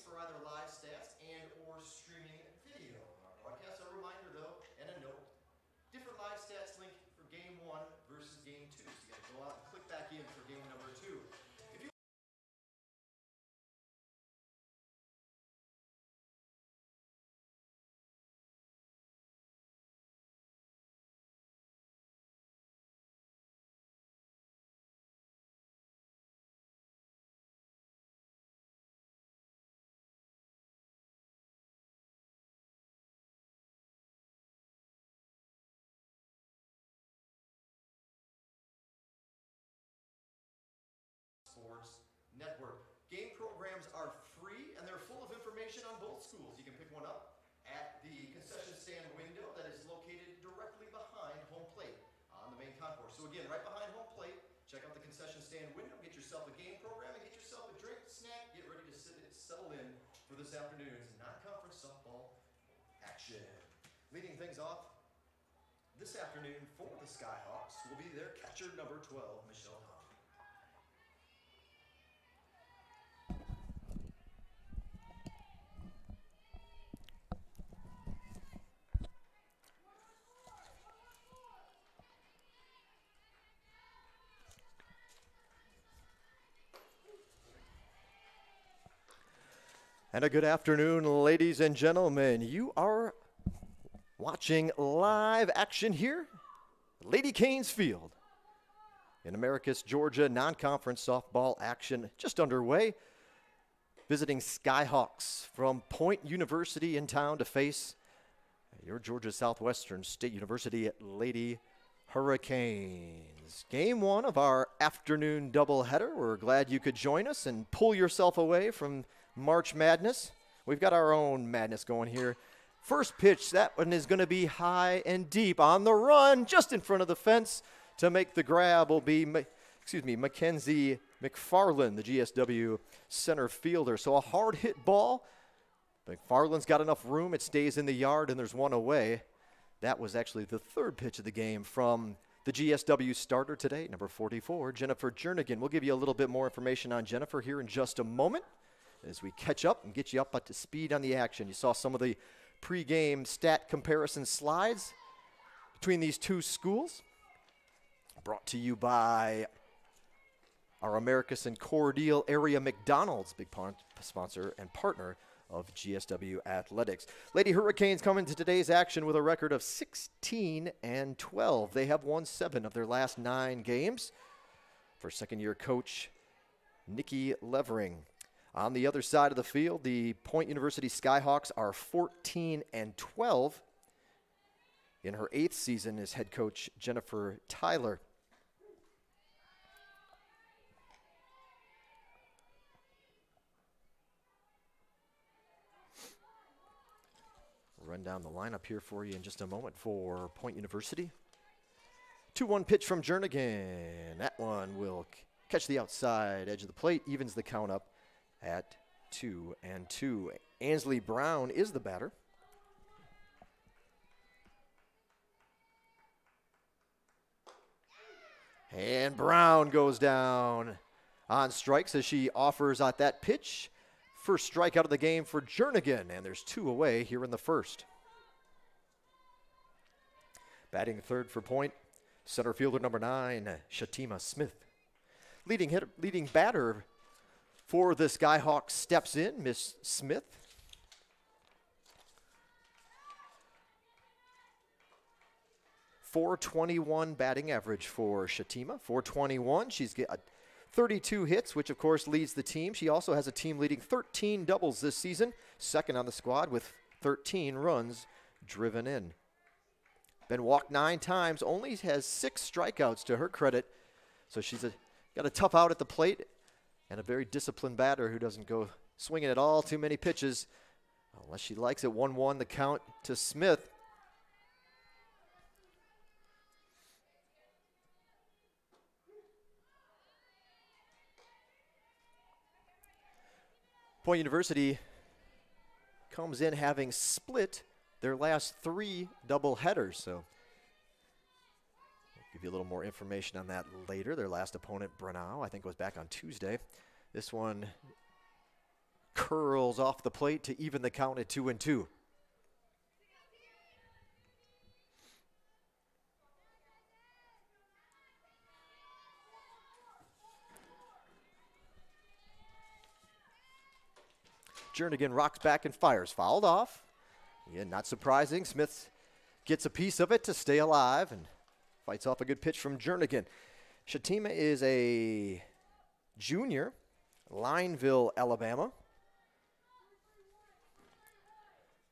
for either live stats and or streaming video on our broadcast. A reminder though, and a note, different live stats link for game 1 versus game 2. So you gotta go out and click back in for game number 2. If you Sports Network. Game programs are free and they're full of information on both schools. You can pick one up at the concession stand window that is located directly behind home plate on the main concourse. So again, right behind home plate, check out the concession stand window, get yourself a game program, and get yourself a drink, snack, get ready to settle in for this afternoon's non-conference softball action. Leading things off this afternoon for the Skyhawks will be their catcher number 12, Michelle Hahn. And a good afternoon, ladies and gentlemen. You are watching live action here, Lady Canes Field. In Americus, Georgia, non-conference softball action just underway. Visiting Skyhawks from Point University in town to face your Georgia Southwestern State University Lady Hurricanes. Game 1 of our afternoon doubleheader. We're glad you could join us and pull yourself away from March Madness. We've got our own madness going here. First pitch, that one is going to be high and deep on the run, just in front of the fence. To make the grab will be, Mackenzie McFarland, the GSW center fielder. So a hard hit ball. McFarland's got enough room. It stays in the yard, and there's one away. That was actually the third pitch of the game from the GSW starter today, number 44, Jennifer Jernigan. We'll give you a little bit more information on Jennifer here in just a moment as we catch up and get you up to speed on the action. You saw some of the pregame stat comparison slides between these two schools, brought to you by our Americus and Cordele area McDonald's, big sponsor and partner of GSW Athletics. Lady Hurricanes come into today's action with a record of 16-12. They have won 7 of their last 9 games for second-year coach Nikki Levering. On the other side of the field, the Point University Skyhawks are 14-12 in her 8th season as head coach Jennifer Tyler. We'll run down the lineup here for you in just a moment for Point University. 2-1 pitch from Jernigan. That one will catch the outside edge of the plate, evens the count up at 2-2. Ansley Brown is the batter. And Brown goes down on strikes as she offers at that pitch. First strikeout of the game for Jernigan, and there's 2 away here in the first. Batting third for Point, center fielder number 9, Shatima Smith. Leading batter for the Skyhawks steps in, Miss Smith. .421 batting average for Shatima. .421. She's got 32 hits, which of course leads the team. She also has a team-leading 13 doubles this season, second on the squad with 13 runs driven in. Been walked 9 times, only has 6 strikeouts to her credit. So she's got a tough out at the plate and a very disciplined batter who doesn't go swinging at all too many pitches unless she likes it. 1-1 the count to Smith. Point University comes in having split their last 3 double headers, so I'll give you a little more information on that later. Their last opponent, Brunau, I think was back on Tuesday. This one curls off the plate to even the count at 2-2. Jernigan rocks back and fires. Fouled off. Yeah, not surprising. Smith gets a piece of it to stay alive and fights off a good pitch from Jernigan. Shatima is a junior, Lineville, Alabama.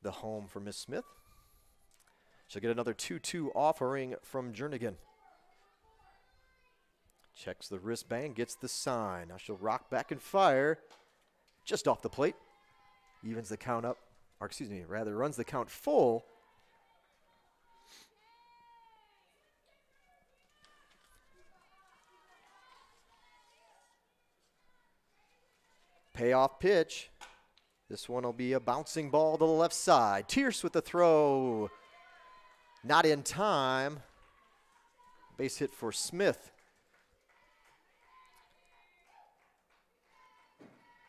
The home for Miss Smith. She'll get another 2-2 offering from Jernigan. Checks the wristband, gets the sign. Now she'll rock back and fire just off the plate. Evens the count up, or excuse me, rather runs the count full. Payoff pitch. This one will be a bouncing ball to the left side. Tierce with the throw. Not in time. Base hit for Smith.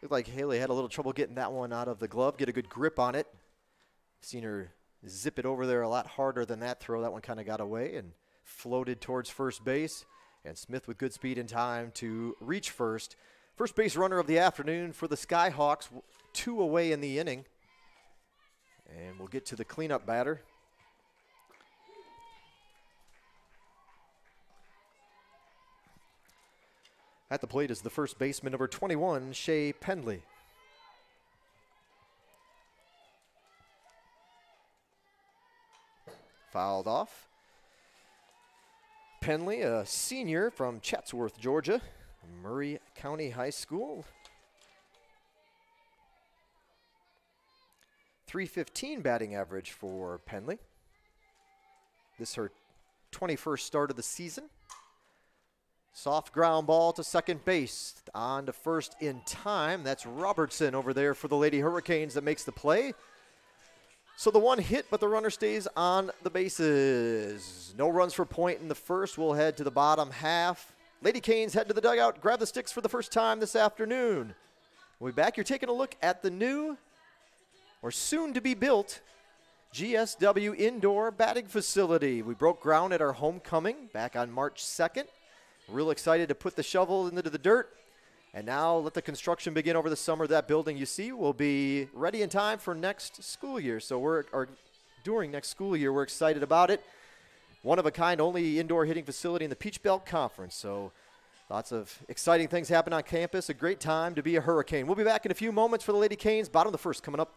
Looked like Haley had a little trouble getting that one out of the glove, get a good grip on it. Seen her zip it over there a lot harder than that throw. That one kind of got away and floated towards first base. And Smith with good speed and time to reach first. First base runner of the afternoon for the Skyhawks, 2 away in the inning. And we'll get to the cleanup batter. At the plate is the first baseman, number 21, Shea Pendley. Fouled off. Pendley, a senior from Chatsworth, Georgia, Murray County High School. .315 batting average for Pendley. This is her 21st start of the season. Soft ground ball to second base. On to first in time. That's Robertson over there for the Lady Hurricanes that makes the play. So the one hit, but the runner stays on the bases. No runs for point in the first. We'll head to the bottom half. Lady Canes head to the dugout, grab the sticks for the first time this afternoon. We'll be back. You're taking a look at the new, or soon to be built, GSW indoor batting facility. We broke ground at our homecoming back on March 2nd. Real excited to put the shovel into the dirt. And now let the construction begin over the summer. That building you see will be ready in time for next school year. So during next school year, we're excited about it. One of a kind, only indoor hitting facility in the Peach Belt Conference. So lots of exciting things happen on campus. A great time to be a Hurricane. We'll be back in a few moments for the Lady Canes. Bottom of the first coming up.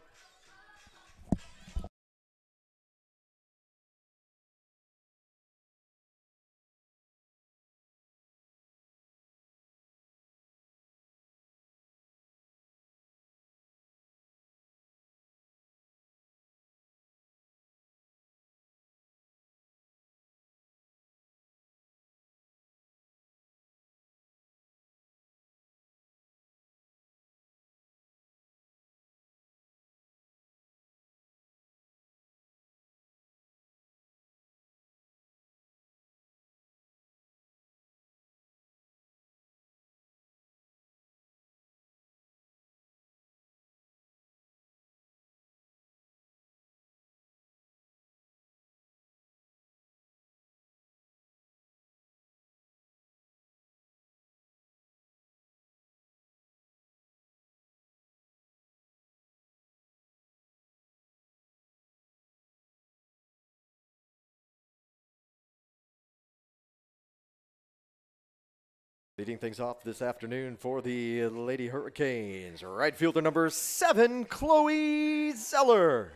Leading things off this afternoon for the Lady Hurricanes, right fielder number 7, Chloe Zeller.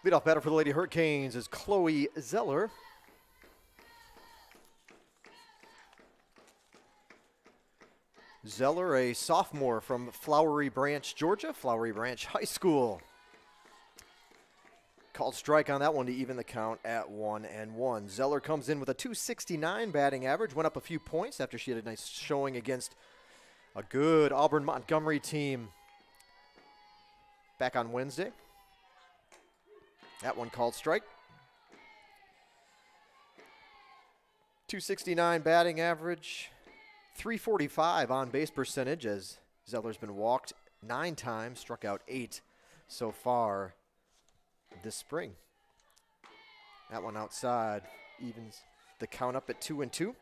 Leadoff batter for the Lady Hurricanes is Chloe Zeller. Zeller, a sophomore from Flowery Branch, Georgia, Flowery Branch High School. Called strike on that one to even the count at 1-1. Zeller comes in with a .269 batting average, went up a few points after she had a nice showing against a good Auburn Montgomery team back on Wednesday. That one called strike. .269 batting average, .345 on base percentage, as Zeller's been walked 9 times, struck out 8 so far this spring. That one outside evens the count up at 2-2.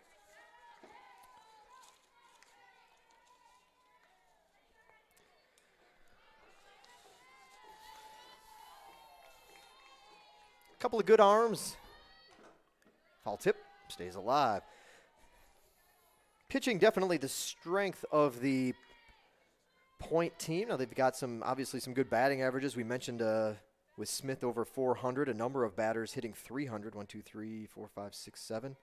Couple of good arms. Foul tip, stays alive. Pitching definitely the strength of the Point team. Now they've got obviously some good batting averages. We mentioned with Smith over 400, a number of batters hitting 300. 1, 2, 3, 4, 5, 6, 7.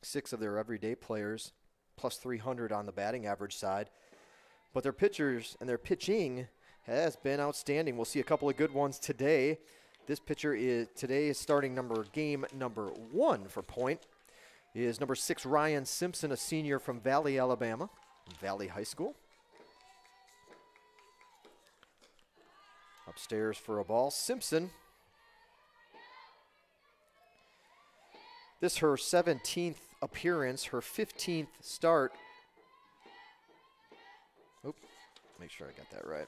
6 of their everyday players plus 300 on the batting average side. But their pitchers and their pitching has been outstanding. We'll see a couple of good ones today. This pitcher is today's game number 1 for Point is number 6 Ryan Simpson, a senior from Valley, Alabama, Valley High School. Upstairs for a ball. Simpson. This her 17th appearance, her 15th start. Oop, make sure I got that right.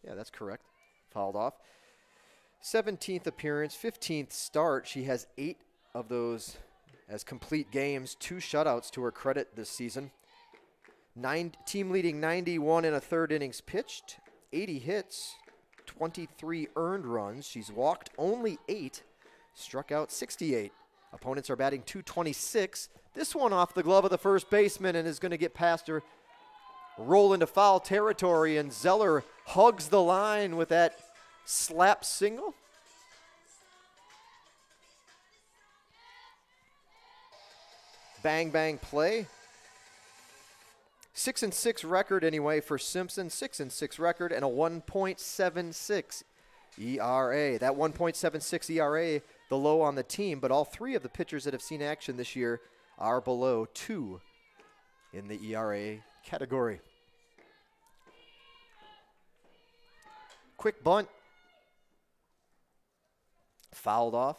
Yeah, that's correct. Fouled off. 17th appearance, 15th start. She has 8 of those as complete games, 2 shutouts to her credit this season. Team leading 91 in a third innings pitched, 80 hits, 23 earned runs. She's walked only 8, struck out 68. Opponents are batting .226. This one off the glove of the first baseman and is going to get past her, roll into foul territory, and Zeller hugs the line with that slap single. Bang, bang play. 6-6 record anyway for Simpson. 6-6 record and a 1.76 ERA. That 1.76 ERA, the low on the team, but all 3 of the pitchers that have seen action this year are below 2 in the ERA category. Quick bunt. Fouled off.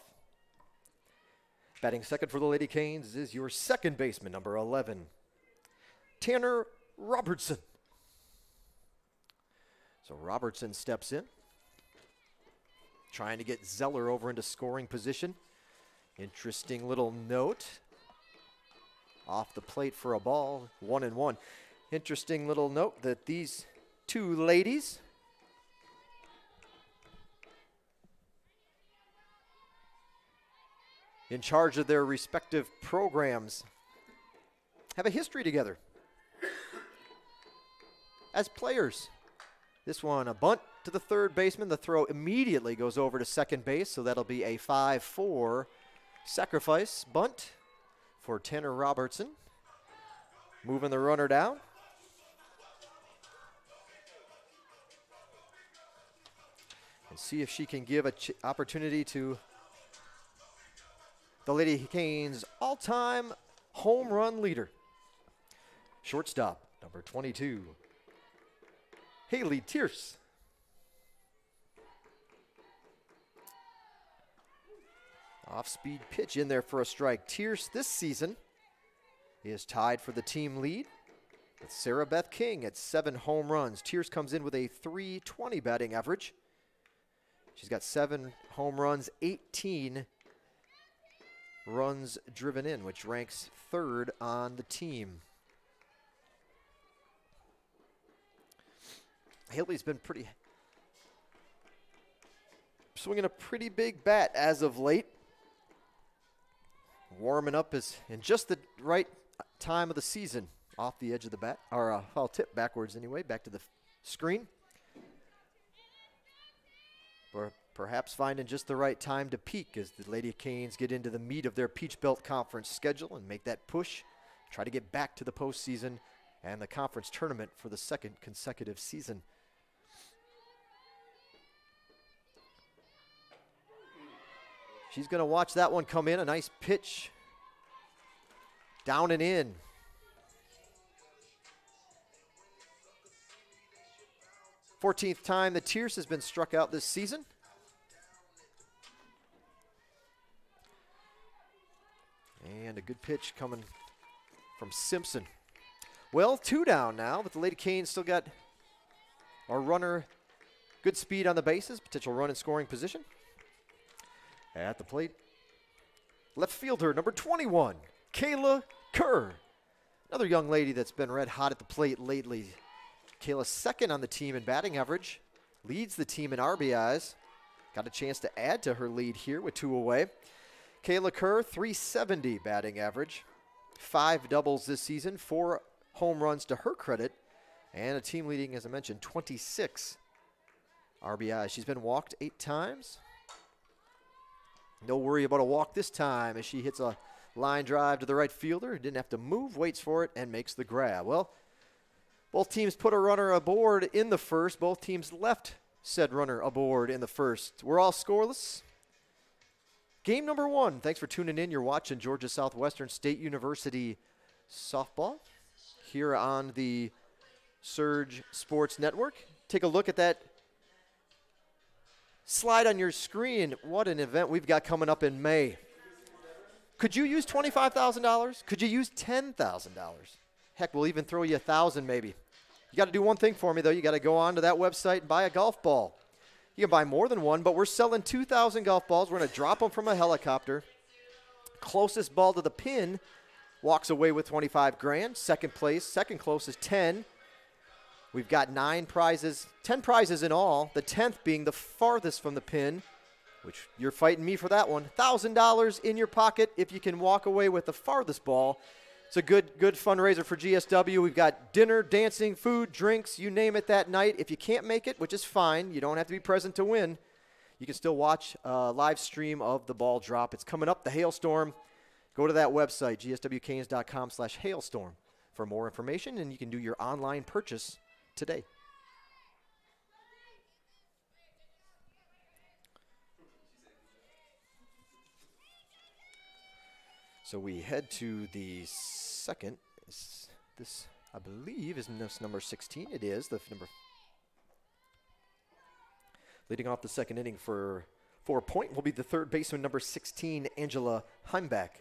Batting second for the Lady Canes is your second baseman, number 11. Tanner Robertson. So Robertson steps in, trying to get Zeller over into scoring position. Interesting little note. Off the plate for a ball, 1-1. Interesting little note that these 2 ladies in charge of their respective programs have a history together as players. This one, a bunt to the third baseman. The throw immediately goes over to second base, so that'll be a 5-4 sacrifice bunt for Tanner Robertson. Moving the runner down. And see if she can give an opportunity to the Lady Canes' all-time home run leader. Shortstop, number 22. Haley Tierce. Off-speed pitch in there for a strike. Tierce this season is tied for the team lead with Sarah Beth King at 7 home runs. Tierce comes in with a .320 batting average. She's got 7 home runs, 18 runs driven in, which ranks 3rd on the team. Haley's been swinging a pretty big bat as of late. Warming up in just the right time of the season. Off the edge of the bat, or foul tip backwards anyway, back to the screen. Or perhaps finding just the right time to peak as the Lady Canes get into the meat of their Peach Belt Conference schedule and make that push, try to get back to the postseason and the conference tournament for the 2nd consecutive season. She's going to watch that one come in. A nice pitch. Down and in. Fourteenth time that Tierce has been struck out this season. And a good pitch coming from Simpson. Well, 2 down now, but the Lady Canes still got our runner. Good speed on the bases, potential run in scoring position. At the plate, left fielder number 21, Kayla Kerr. Another young lady that's been red hot at the plate lately. Kayla's second on the team in batting average, leads the team in RBIs. Got a chance to add to her lead here with 2 away. Kayla Kerr, 370 batting average, 5 doubles this season, 4 home runs to her credit, and a team leading, as I mentioned, 26 RBIs. She's been walked 8 times. No worry about a walk this time as she hits a line drive to the right fielder. Didn't have to move, waits for it, and makes the grab. Well, both teams put a runner aboard in the first. Both teams left said runner aboard in the first. We're all scoreless. Game number 1. Thanks for tuning in. You're watching Georgia Southwestern State University softball here on the Surge Sports Network. Take a look at that slide on your screen. What an event we've got coming up in May. Could you use $25,000? Could you use $10,000? Heck, we'll even throw you $1,000 maybe. You got to do one thing for me, though. You got to go on to that website and buy a golf ball. You can buy more than one, but we're selling 2,000 golf balls. We're going to drop them from a helicopter. Closest ball to the pin walks away with 25 grand. Second place, second closest, 10. We've got 9 prizes, 10 prizes in all, the 10th being the farthest from the pin, which you're fighting me for that one. $1,000 in your pocket if you can walk away with the farthest ball. It's a good fundraiser for GSW. We've got dinner, dancing, food, drinks, you name it that night. If you can't make it, which is fine, you don't have to be present to win, you can still watch a live stream of the ball drop. It's coming up, the Hailstorm. Go to that website, gswcanes.com/hailstorm for more information, and you can do your online purchase today. So we head to the second. This, I believe, is number 16. It is the number. Leading off the second inning for Point will be the third baseman, number 16, Angela Heimbach.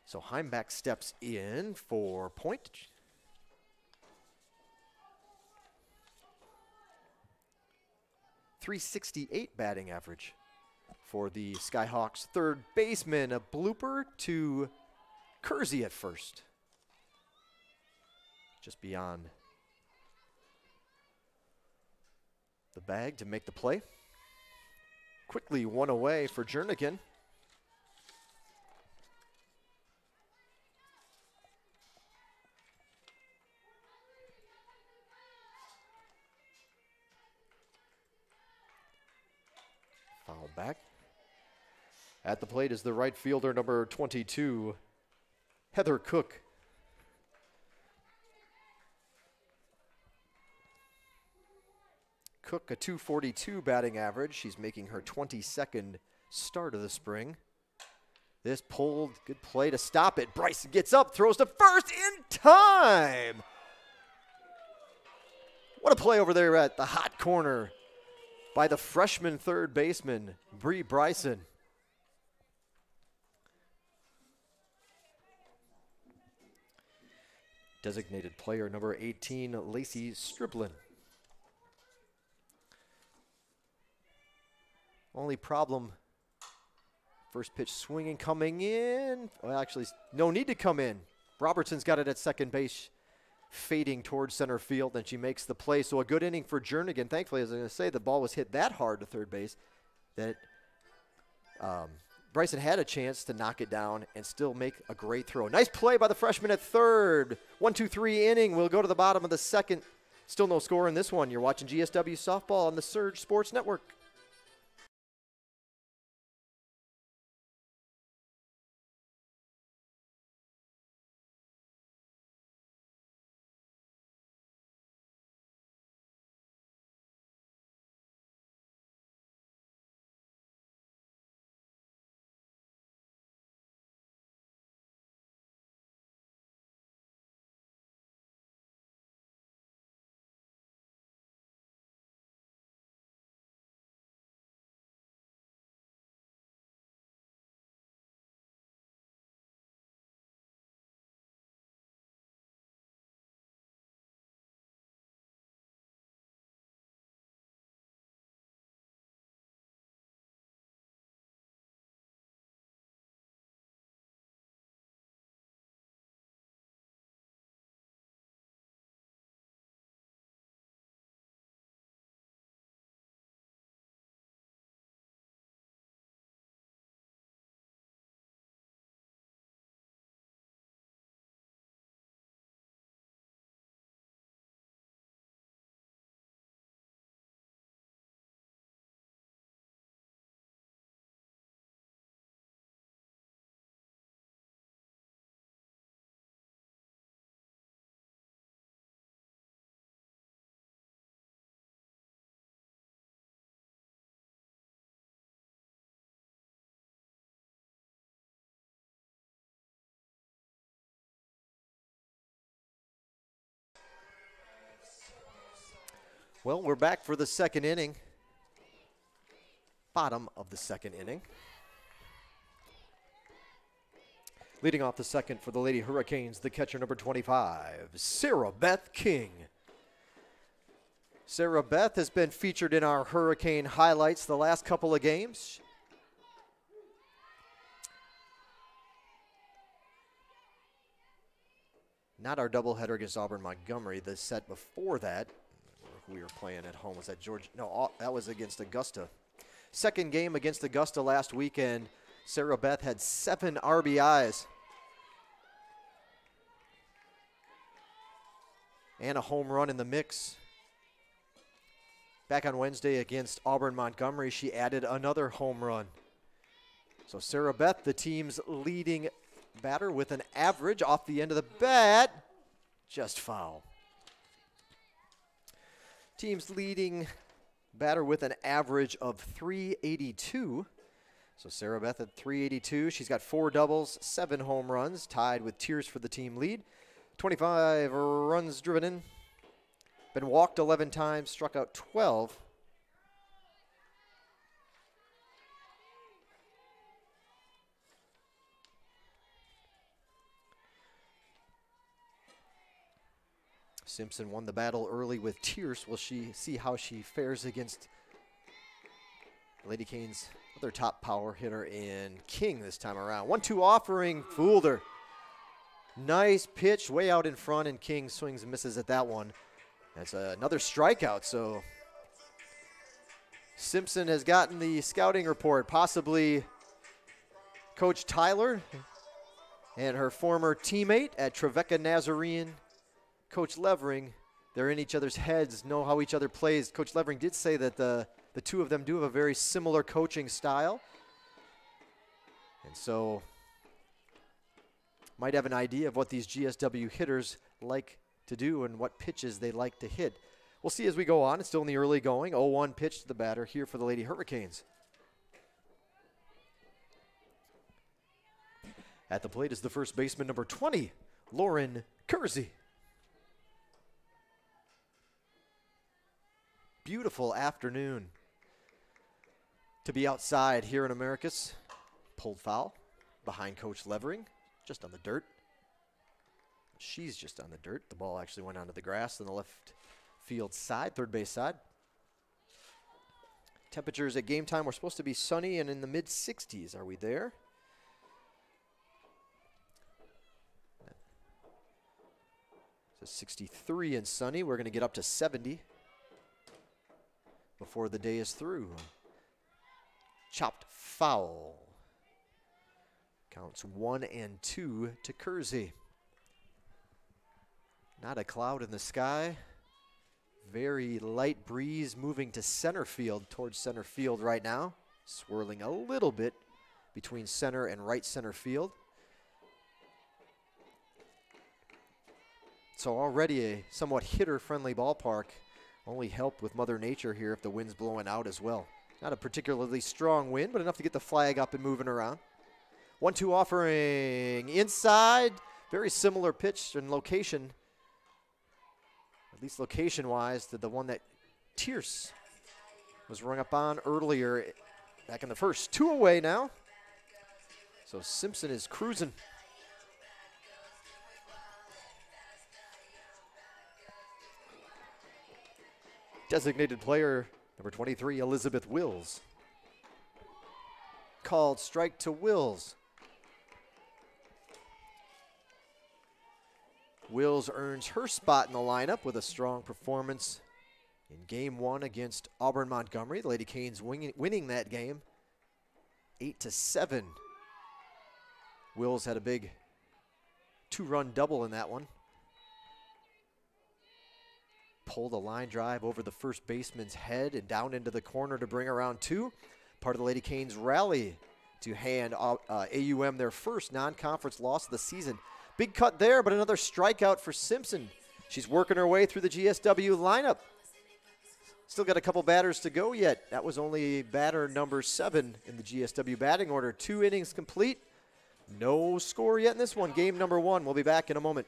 So Heimbach steps in for Point. .368 batting average for the Skyhawks third baseman. A blooper to Kersey at first. Just beyond the bag to make the play. Quickly 1 away for Jernigan. Foul back. At the plate is the right fielder, number 22, Heather Cook. Cook, a .242 batting average. She's making her 22nd start of the spring. This pulled, good play to stop it. Bryson gets up, throws to first in time. What a play over there at the hot corner by the freshman third baseman, Bree Bryson. Designated player number 18, Lacey Striblin. Only problem, first pitch swinging, coming in. Well, actually, no need to come in. Robertson's got it at second base, fading towards center field, and she makes the play. So a good inning for Jernigan. Thankfully, as I was going to say, the ball was hit that hard to third base that Bryson had a chance to knock it down and still make a great throw. Nice play by the freshman at third. 1-2-3 inning. We'll go to the bottom of the second. Still no score in this one. You're watching GSW Softball on the Surge Sports Network. Well, we're back for the second inning. Bottom of the second inning. Leading off the second for the Lady Hurricanes, the catcher number 25, Sarah Beth King. Sarah Beth has been featured in our Hurricane highlights the last couple of games. Not our doubleheader against Auburn Montgomery. The set before that, who we were playing at home, was that Georgia? No, that was against Augusta. Second game against Augusta last weekend, Sarah Beth had 7 RBIs. And a home run in the mix. Back on Wednesday against Auburn Montgomery, she added another home run. So Sarah Beth, the team's leading batter with an average off the end of the bat, just foul. Team's leading batter with an average of 382. So Sarah Beth at 382. She's got 4 doubles, 7 home runs, tied with Tears for the team lead. 25 runs driven in. Been walked 11 times, struck out 12. Simpson won the battle early with Tears. Will she see how she fares against Lady Cane's other top power hitter in King this time around? 1-2 offering, fooled her. Nice pitch way out in front, and King swings and misses at that one. That's another strikeout, so Simpson has gotten the scouting report. Possibly Coach Tyler and her former teammate at Trevecca Nazarene, Coach Levering, they're in each other's heads, know how each other plays. Coach Levering did say that the two of them do have a very similar coaching style. And so might have an idea of what these GSW hitters like to do and what pitches they like to hit. We'll see as we go on. It's still in the early going. 0-1 pitch to the batter here for the Lady Hurricanes. At the plate is the first baseman, number 20, Lauren Kersey. Beautiful afternoon to be outside here in Americus. Pulled foul behind Coach Levering, just on the dirt. She's just on the dirt. The ball actually went onto the grass on the left field side, third base side. Temperatures at game time were supposed to be sunny and in the mid-60s. Are we there? So 63 and sunny. We're going to get up to 70 before the day is through. Chopped foul. Counts 1-2 to Kersey. Not a cloud in the sky. Very light breeze moving to center field, towards center field right now. Swirling a little bit between center and right center field. So already a somewhat hitter-friendly ballpark. Only helped with Mother Nature here if the wind's blowing out as well. Not a particularly strong wind, but enough to get the flag up and moving around. 1-2 offering inside. Very similar pitch and location, at least location-wise, to the one that Tierce was rung up on earlier back in the first. 2 away now. So Simpson is cruising. Designated player number 23, Elizabeth Wills. Called strike to Wills. Wills earns her spot in the lineup with a strong performance in Game 1 against Auburn Montgomery. The Lady Canes winning that game 8-7. Wills had a big 2-run double in that one. Pulled a line drive over the first baseman's head and down into the corner to bring around 2. Part of the Lady Canes rally to hand AUM their first non-conference loss of the season. Big cut there, but another strikeout for Simpson. She's working her way through the GSW lineup. Still got a couple batters to go yet. That was only batter number 7 in the GSW batting order. 2 innings complete. No score yet in this one. Game number 1. We'll be back in a moment.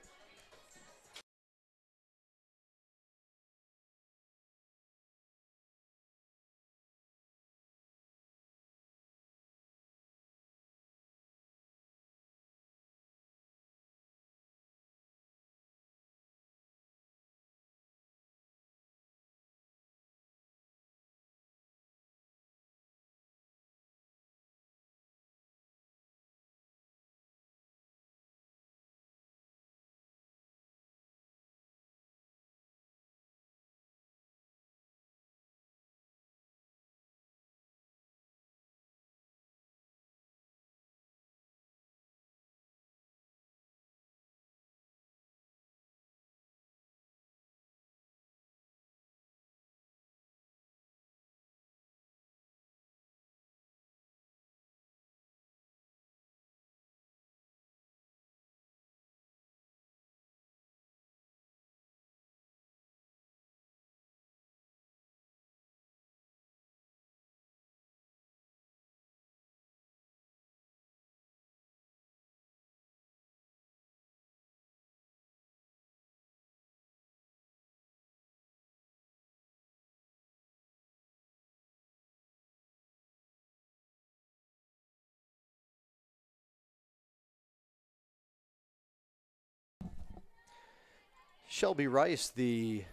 Shelby Rice, the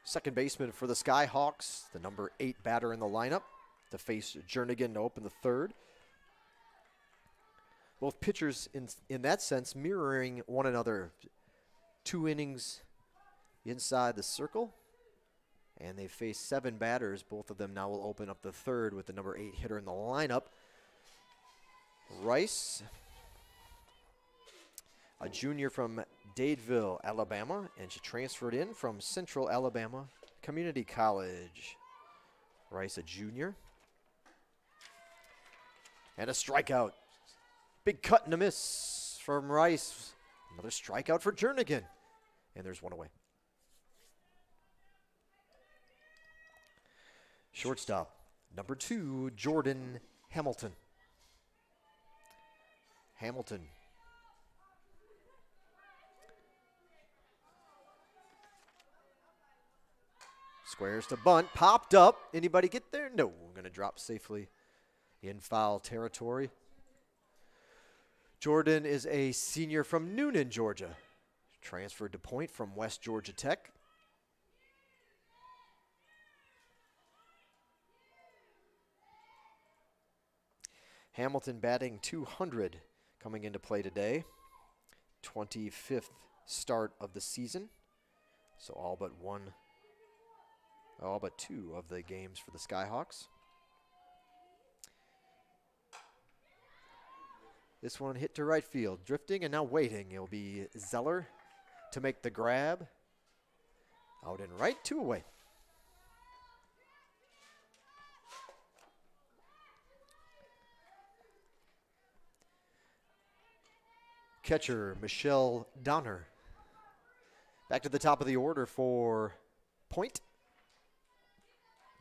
second baseman for the Skyhawks, the number 8 batter in the lineup, to face Jernigan to open the third. Both pitchers, in that sense, mirroring one another. 2 innings inside the circle, and they face 7 batters. Both of them now will open up the third with the number 8 hitter in the lineup. Rice, a junior from Dadeville, Alabama, and she transferred in from Central Alabama Community College. Rice, a junior. And a strikeout. Big cut and a miss from Rice. Another strikeout for Jernigan. And there's one away. Shortstop, number 2, Jordan Hamilton. Hamilton. Squares to bunt, popped up. Anybody get there? No, we're going to drop safely in foul territory. Jordan is a senior from Noonan, Georgia. Transferred to Point from West Georgia Tech. Hamilton batting .200 coming into play today. 25th start of the season. So all but 2 of the games for the Skyhawks. This one hit to right field, drifting and now waiting. It'll be Zeller to make the grab. Out and right, 2 away. Catcher, Michelle Donner. Back to the top of the order for Point.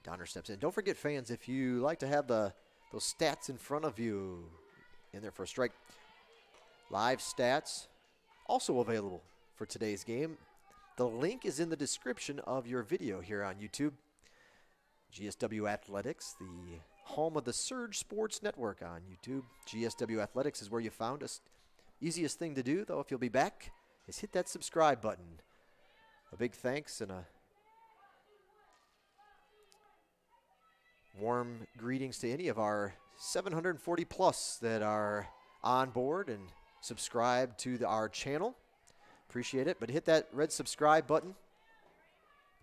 Donner steps in. Don't forget, fans, if you like to have those stats in front of you, in there for a strike. Live stats also available for today's game. The link is in the description of your video here on YouTube. GSW Athletics, the home of the Surge Sports Network on YouTube. GSW Athletics is where you found us. Easiest thing to do, though, if you'll be back, is hit that subscribe button. A big thanks and a warm greetings to any of our 740 plus that are on board and subscribe to our channel. Appreciate it. But hit that red subscribe button.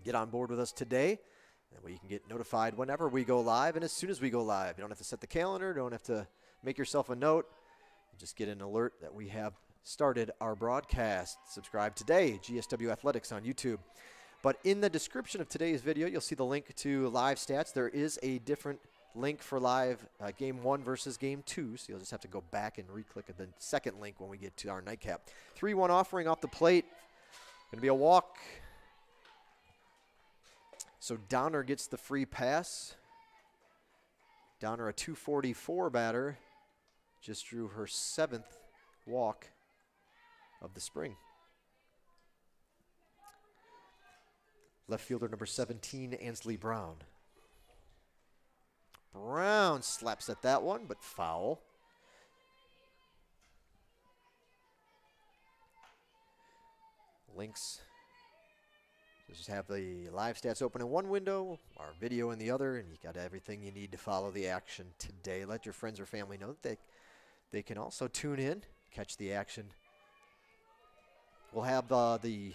Get on board with us today. That way you can get notified whenever we go live and as soon as we go live. You don't have to set the calendar. Don't have to make yourself a note. Just get an alert that we have started our broadcast. Subscribe today, GSW Athletics on YouTube. But in the description of today's video, you'll see the link to live stats. There is a different link for live Game 1 versus Game 2, so you'll just have to go back and re-click the second link when we get to our nightcap. 3-1 offering off the plate. Going to be a walk. So Donner gets the free pass. Donner, a .244 batter, just drew her 7th walk of the spring. Left fielder number 17, Ansley Brown. Brown slaps at that one, but foul. Links. Just have the live stats open in one window, our video in the other, and you got everything you need to follow the action today. Let your friends or family know that they can also tune in, catch the action. We'll have the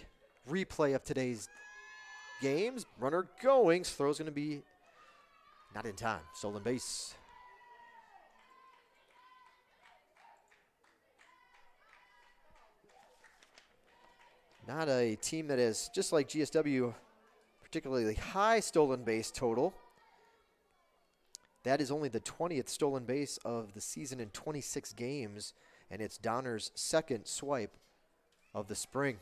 replay of today's games. Runner going, throw's going to be not in time. Stolen base. Not a team that is, just like GSW, particularly high stolen base total. That is only the 20th stolen base of the season in 26 games, and it's Donner's second swipe of the spring.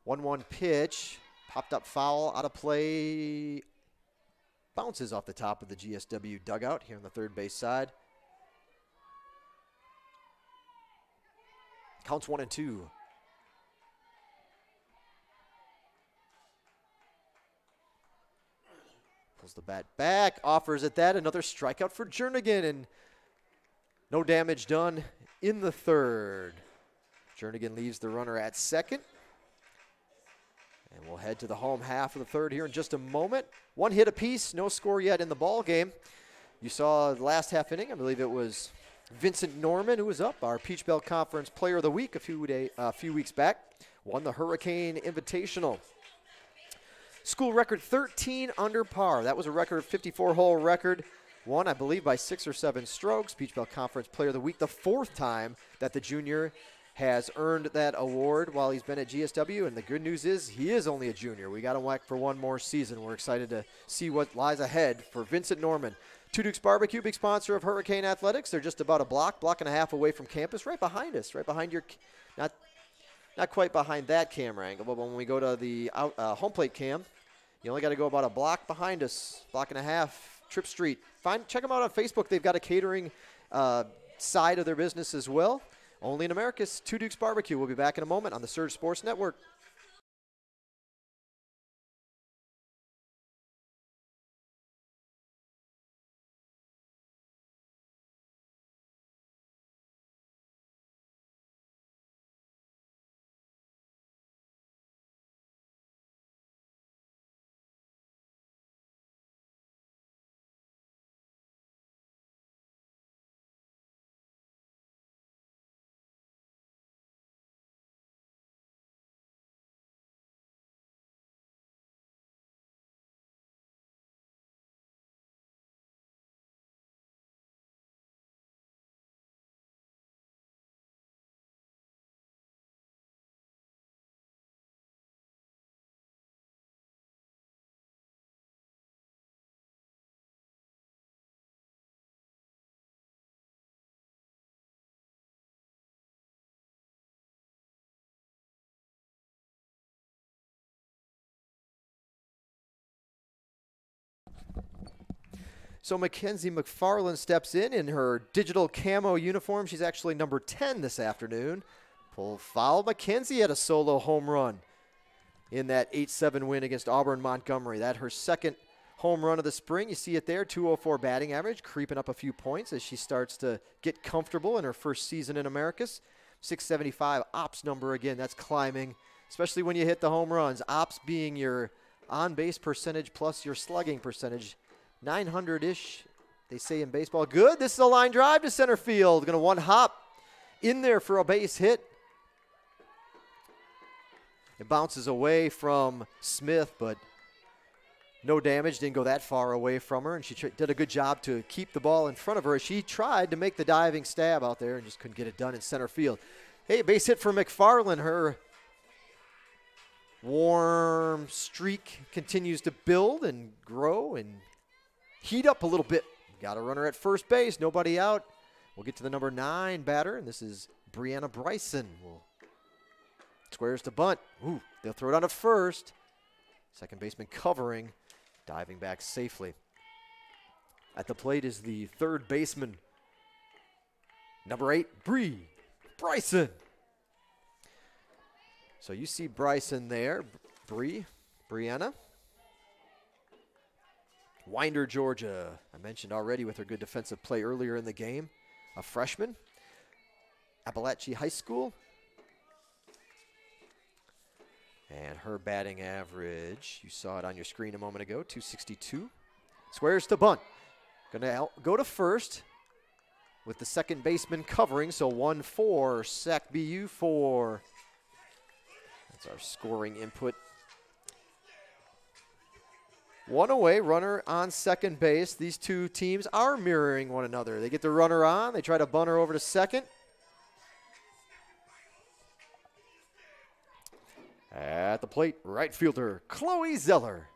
1-1 pitch, popped up foul, out of play, bounces off the top of the GSW dugout here on the third base side. Counts 1-2. Pulls the bat back, offers at that. Another strikeout for Jernigan, and no damage done in the third. Jernigan leaves the runner at second. And we'll head to the home half of the third here in just a moment. One hit apiece, no score yet in the ball game. You saw the last half inning, I believe it was Vincent Norman who was up, our Peach Belt Conference Player of the Week a few weeks back. Won the Hurricane Invitational. School record 13 under par. That was a record 54-hole record. Won, I believe, by 6 or 7 strokes. Peach Belt Conference Player of the Week, the 4th time that the junior has earned that award while he's been at GSW. And the good news is he is only a junior. We got him whacked for one more season. We're excited to see what lies ahead for Vincent Norman. Two Dukes Barbecue, big sponsor of Hurricane Athletics. They're just about a block and a half away from campus, right behind us, right behind your, not quite behind that camera angle, but when we go to the home plate cam, you only got to go about a block behind us, block and a half, Tripp Street. Check them out on Facebook. They've got a catering side of their business as well. Only in Americus, Two Dukes Barbecue. We'll be back in a moment on the Surge Sports Network. So Mackenzie McFarland steps in her digital camo uniform. She's actually number 10 this afternoon. Pull foul. Mackenzie had a solo home run in that 8-7 win against Auburn Montgomery. That her second home run of the spring. You see it there, 204 batting average, creeping up a few points as she starts to get comfortable in her first season in Americus. 675 ops number again. That's climbing, especially when you hit the home runs. Ops being your on-base percentage plus your slugging percentage. 900-ish, they say in baseball. Good. This is a line drive to center field. Going to one hop in there for a base hit. It bounces away from Smith, but no damage. Didn't go that far away from her, and she did a good job to keep the ball in front of her as she tried to make the diving stab out there and just couldn't get it done in center field. Hey, base hit for McFarland. Her warm streak continues to build and grow and heat up a little bit. Got a runner at first base, nobody out. We'll get to the number 9 batter, and this is Brianna Bryson. Squares to bunt. Ooh, they'll throw it on to first. Second baseman covering, diving back safely. At the plate is the third baseman, number 8, Bryson. So you see Bryson there, Brianna. Winder, Georgia. I mentioned already with her good defensive play earlier in the game. A freshman. Appalachia High School. And her batting average, you saw it on your screen a moment ago, 262. Squares to bunt. Gonna go to first with the second baseman covering, so 1-4, Sac BU 4. That's our scoring input. One away, runner on second base. These two teams are mirroring one another. They get the runner on. They try to bunt her over to second. At the plate, right fielder, Chloe Zeller.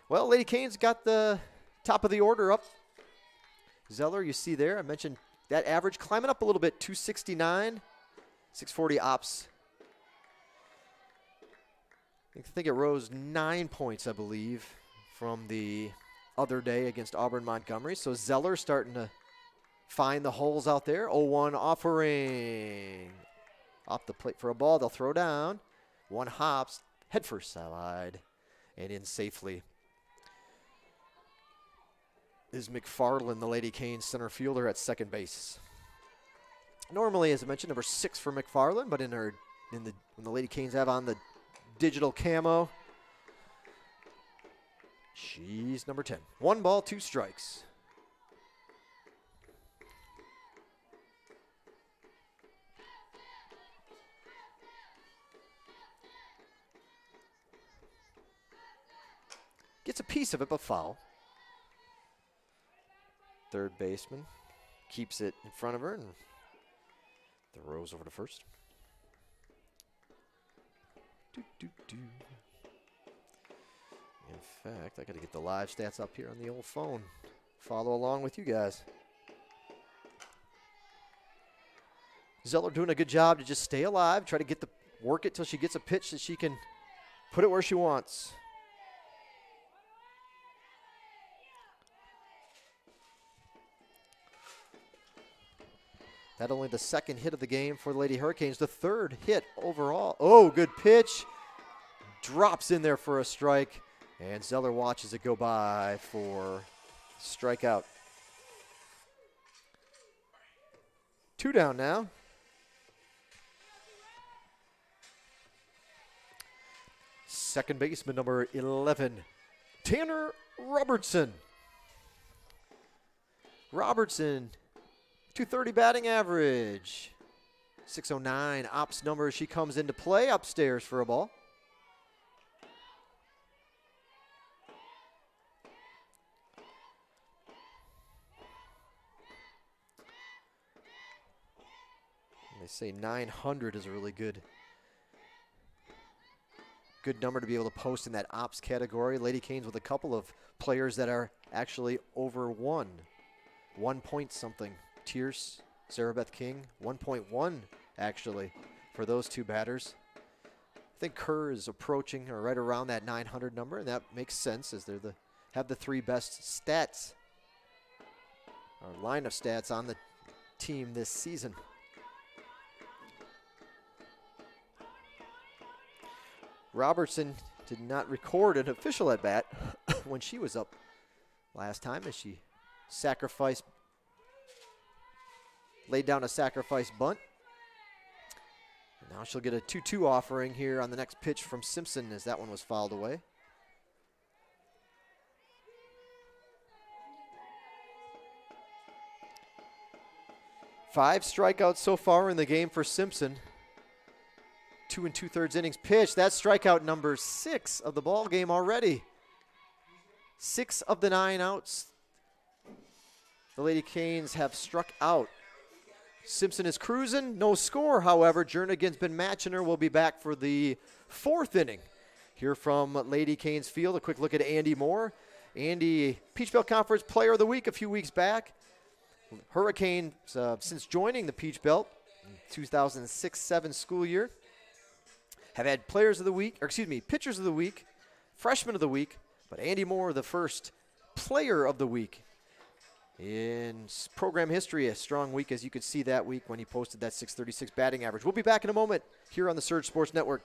Well, Lady Canes got the top of the order up. Zeller, you see there, I mentioned that average climbing up a little bit, 269, 640 ops. I think it rose 9 points, I believe, from the other day against Auburn Montgomery. So Zeller starting to find the holes out there. 0-1 offering. Off the plate for a ball. They'll throw down. One hops. Head first slide. And in safely is McFarland, the Lady Canes center fielder at second base. Normally, as I mentioned, number 6 for McFarland, but when the Lady Canes have on the digital camo, She's number 10. 1 ball, 2 strikes. Gets a piece of it, but foul. Third baseman keeps it in front of her and throws over to first. In fact, I got to get the live stats up here on the old phone. Follow along with you guys. Zeller doing a good job to just stay alive, try to work it till she gets a pitch that she can put it where she wants. Not only the second hit of the game for the Lady Hurricanes, the third hit overall. Oh, good pitch. Drops in there for a strike, and Zeller watches it go by for strikeout. 2 down now. Second baseman, number 11, Tanner Robertson. Robertson, 230 batting average, 609 ops number. She comes into play upstairs for a ball. They say 900 is a really good number to be able to post in that ops category. Lady Canes with a couple of players that are actually over 1 point something. Tierce, Sarah Beth King, 1.1 actually for those 2 batters. I think Kerr is approaching or right around that 900 number, and that makes sense as they're have the 3 best stats or line of stats on the team this season. Robertson did not record an official at bat when she was up last time as she laid down a sacrifice bunt. And now she'll get a 2-2 offering here on the next pitch from Simpson as that one was fouled away. Five strikeouts so far in the game for Simpson. 2 2/3 innings pitched. That's strikeout number 6 of the ball game already. 6 of the 9 outs the Lady Canes have struck out. Simpson is cruising. No score, however. Jernigan's been matching her. We'll be back for the 4th inning. Here from Lady Canes Field, a quick look at Andy Moore. Andy, Peach Belt Conference Player of the Week a few weeks back. Hurricanes, since joining the Peach Belt in 2006-07 school year, have had Pitchers of the Week, Freshman of the Week, but Andy Moore, the first Player of the Week in program history. A strong week, as you could see that week when he posted that 636 batting average. We'll be back in a moment here on the Surge Sports Network.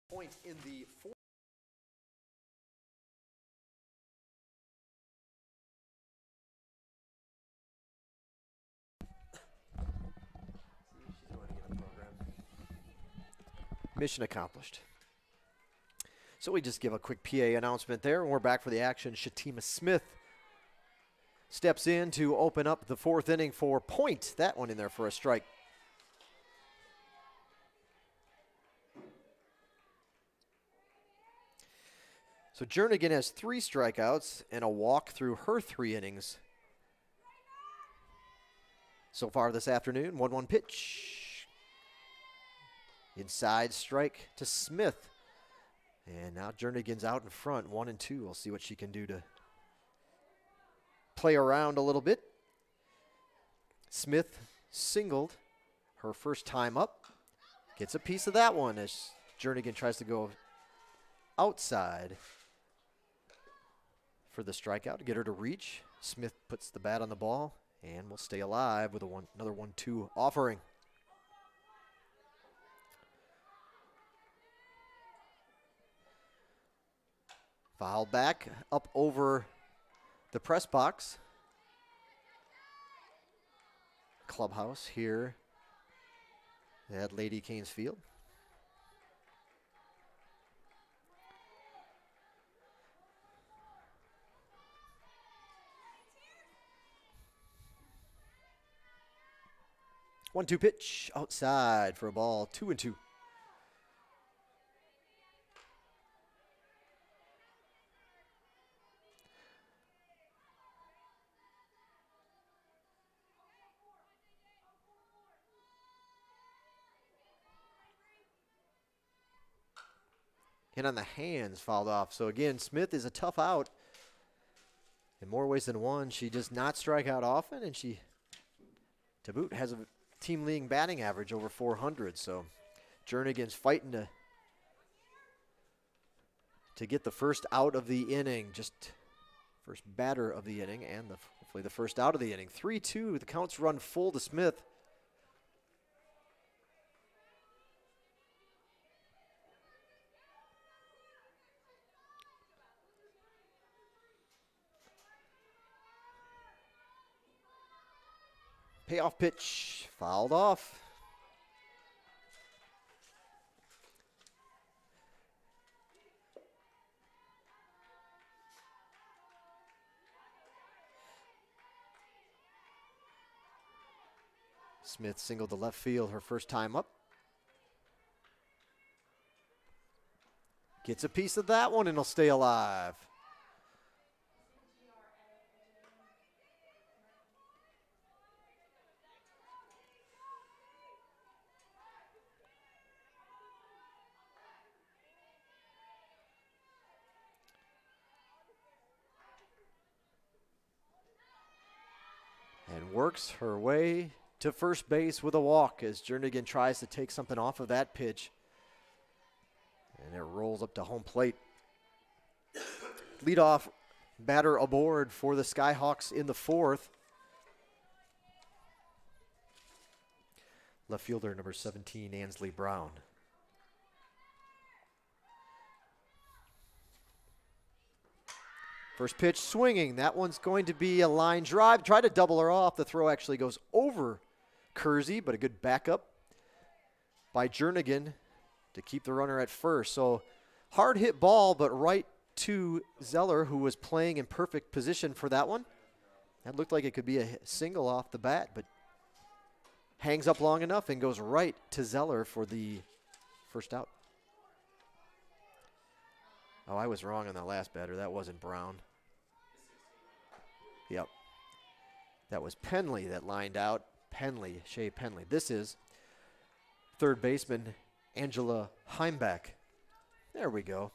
Point in the 4th. Mission accomplished. So we just give a quick PA announcement there, and we're back for the action. Shatima Smith steps in to open up the 4th inning for Point. That one in there for a strike. So Jernigan has 3 strikeouts and a walk through her 3 innings. so far this afternoon. 1-1 pitch. Inside strike to Smith. And now Jernigan's out in front, 1-2. We'll see what she can do to play around a little bit. Smith singled her first time up. Gets a piece of that one as Jernigan tries to go outside for the strikeout to get her to reach. Smith puts the bat on the ball and will stay alive with another 1-2 offering. Foul back up over the press box. Clubhouse here at Lady Canes Field. One-two pitch outside for a ball, 2-2. Hit on the hands, fouled off. So again, Smith is a tough out in more ways than one. She does not strike out often, and she, to boot, has a team-leading batting average over 400. So Jernigan's fighting to get the first out of the inning, just first batter of the inning, and hopefully the first out of the inning. 3-2, the count's run full to Smith. Payoff pitch, fouled off. Smith singled to left field her first time up. Gets a piece of that one and he'll stay alive. And works her way to first base with a walk as Jernigan tries to take something off of that pitch. And it rolls up to home plate. Leadoff batter aboard for the Skyhawks in the fourth. Left fielder number 17, Ansley Brown. First pitch swinging. That one's going to be a line drive. Try to double her off. The throw actually goes over Kersey, but a good backup by Jernigan to keep the runner at first. So hard hit ball, but right to Zeller, who was playing in perfect position for that one. That looked like it could be a single off the bat, but hangs up long enough and goes right to Zeller for the first out. Oh, I was wrong on that last batter. That wasn't Brown. Yep. That was Penley that lined out. Penley, Shea Penley. This is third baseman Angela Heimbach. There we go.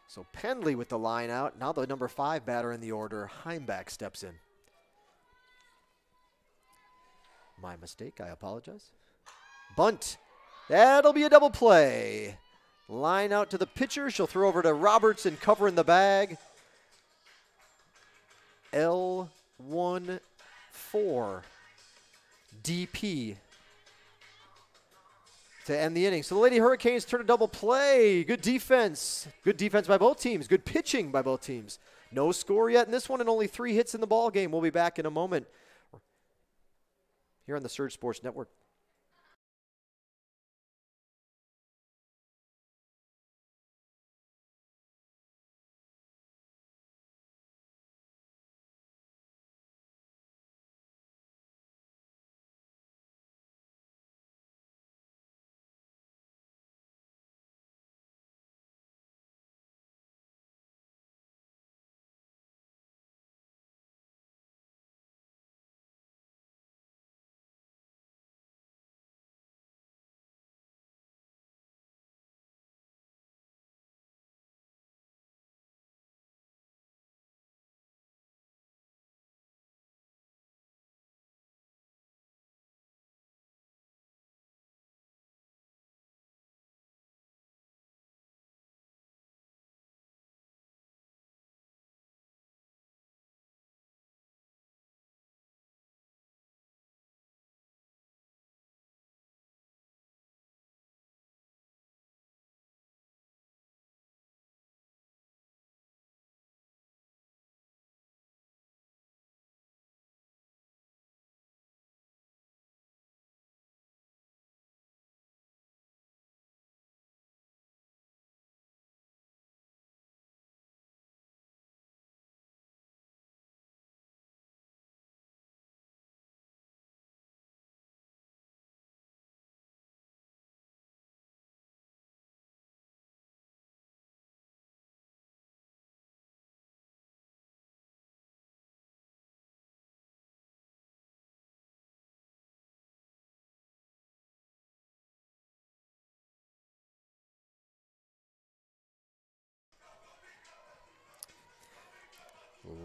So Penley with the line out. Now the number 5 batter in the order, Heimbach, steps in. My mistake, I apologize. Bunt. That'll be a double play. Line out to the pitcher. She'll throw over to Robertson, covering the bag. L14 DP to end the inning. So the Lady Hurricanes turn a double play. Good defense. Good defense by both teams. Good pitching by both teams. No score yet in this one and only 3 hits in the ball game. We'll be back in a moment here on the Surge Sports Network.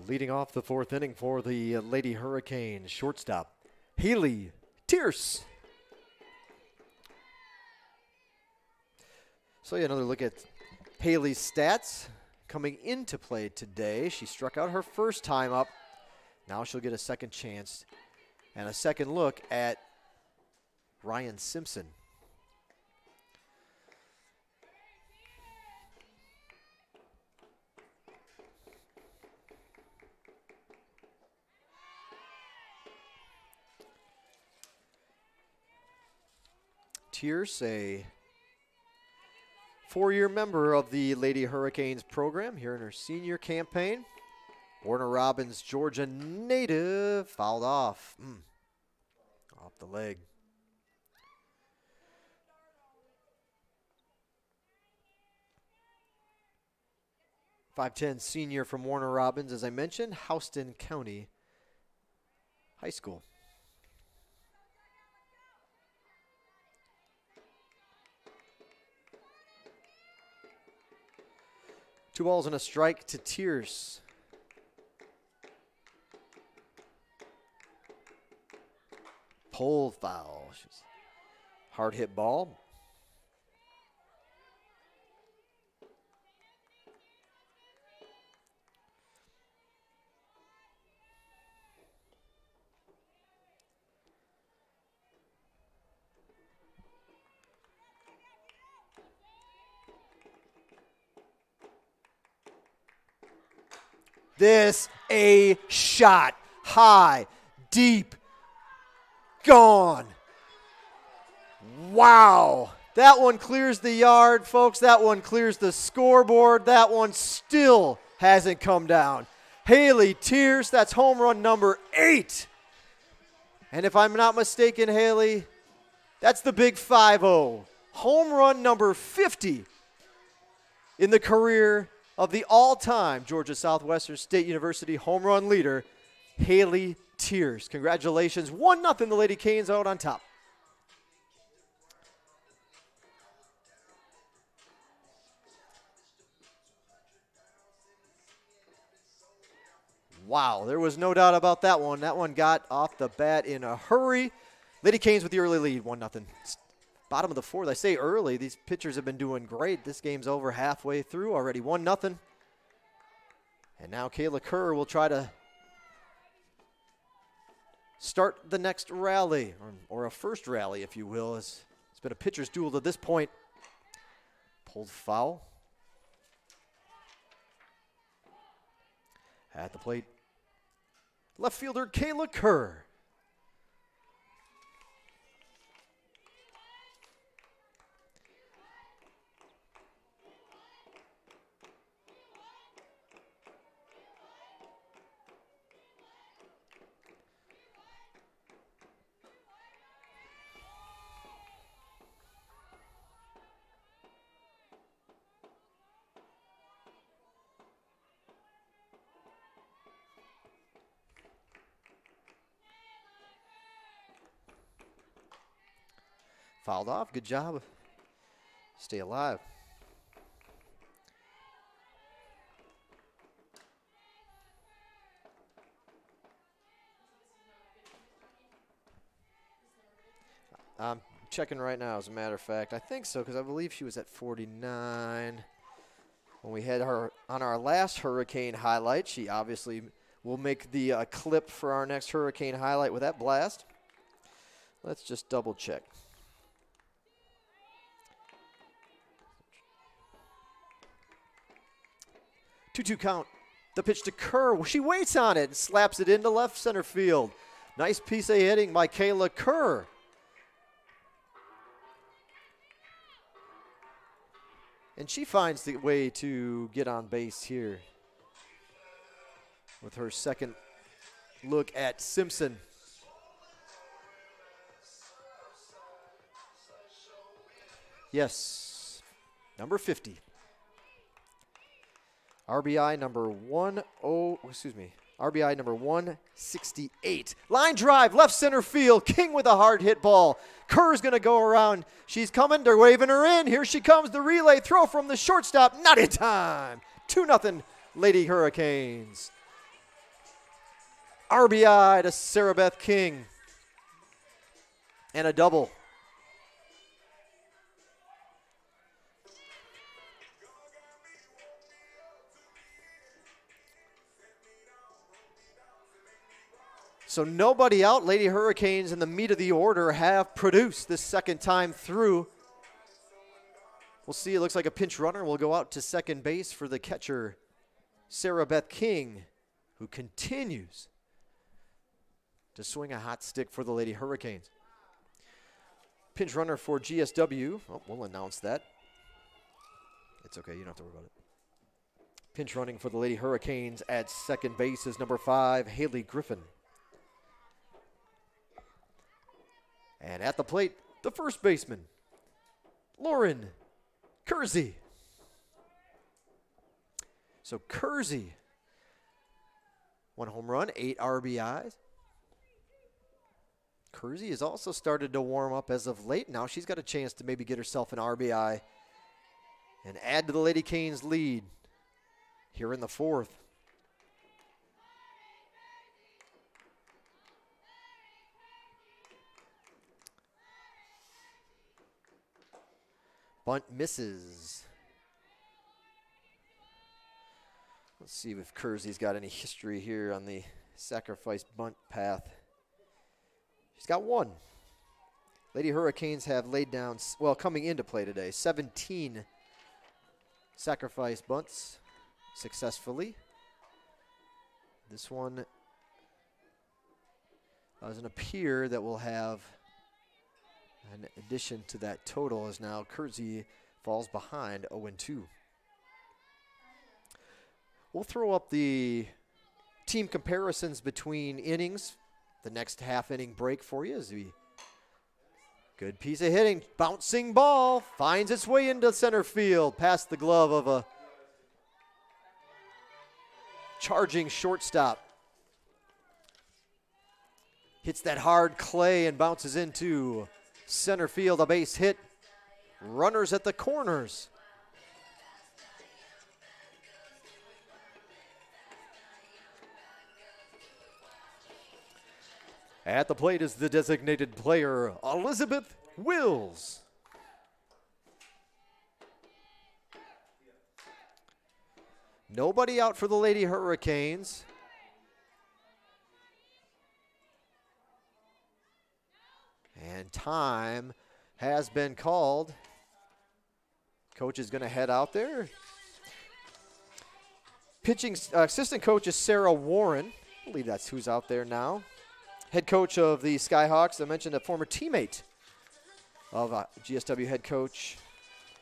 Leading off the fourth inning for the Lady Hurricanes, shortstop Haley Tierce. So another look at Haley's stats coming into play today. She struck out her first time up. Now she'll get a second chance and a second look at Ryan Simpson. Tierce, a four-year member of the Lady Hurricanes program here in her senior campaign. Warner Robins, Georgia native, fouled off. Off the leg. .5'10" senior from Warner Robins, as I mentioned, Houston County High School. Two balls and a strike to Tierce. Pulled foul. Hard hit ball. This a shot. High, deep, gone. Wow. That one clears the yard, folks. That one clears the scoreboard. That one still hasn't come down. Haley Tierce, that's home run number 8. And if I'm not mistaken, Haley, that's the big 5-0. Home run number 50 in the career of the all-time Georgia Southwestern State University home run leader, Haley Tierce. Congratulations. 1-0, the Lady Canes out on top. Wow, there was no doubt about that one. That one got off the bat in a hurry. Lady Canes with the early lead, 1-0. Bottom of the fourth. I say early. These pitchers have been doing great. This game's over halfway through already. 1-0. And now Kayla Kerr will try to start the next rally, or a first rally, if you will. It's been a pitcher's duel to this point. Pulled foul. At the plate, left fielder Kayla Kerr. Fouled off. Good job. Stay alive. I'm checking right now, as a matter of fact. I think so, because I believe she was at 49 when we had her on our last Hurricane highlight. She obviously will make the clip for our next Hurricane highlight with that blast. Let's just double check. 2-2 count. The pitch to Kerr. She waits on it and slaps it into left center field. Nice piece of hitting by Kayla Kerr. And she finds the way to get on base here with her second look at Simpson. Yes, number 50. RBI number RBI number 168. Line drive, left center field. King with a hard hit ball. Kerr's going to go around. She's coming. They're waving her in. Here she comes. The relay throw from the shortstop. Not in time. 2-0 Lady Hurricanes. RBI to Sarah Beth King. And a double. So nobody out. Lady Hurricanes in the meat of the order have produced this second time through. We'll see. It looks like a pinch runner will go out to second base for the catcher, Sarah Beth King, who continues to swing a hot stick for the Lady Hurricanes. Pinch runner for GSW. Oh, we'll announce that. It's okay. You don't have to worry about it. Pinch running for the Lady Hurricanes at second base is number 5, Haley Griffin. And at the plate, the first baseman, Lauren Kersey. So Kersey, 1 home run, 8 RBIs. Kersey has also started to warm up as of late. Now she's got a chance to maybe get herself an RBI and add to the Lady Canes' lead here in the 4th. Bunt misses. Let's see if Kersey's got any history here on the sacrifice bunt path. She's got 1. Lady Hurricanes have laid down, well, coming into play today, 17 sacrifice bunts successfully. This one doesn't appear that we'll have an addition to that total, as now Kersey falls behind 0-2. We'll throw up the team comparisons between innings, the next half-inning break for you. As we good piece of hitting, bouncing ball, finds its way into center field, past the glove of a charging shortstop. Hits that hard clay and bounces into center field, a base hit. Runners at the corners. At the plate is the designated player, Elizabeth Wills. Nobody out for the Lady Hurricanes. And time has been called. Coach is going to head out there. Pitching assistant coach is Sarah Warren. I believe that's who's out there now. Head coach of the Skyhawks, I mentioned a former teammate of GSW head coach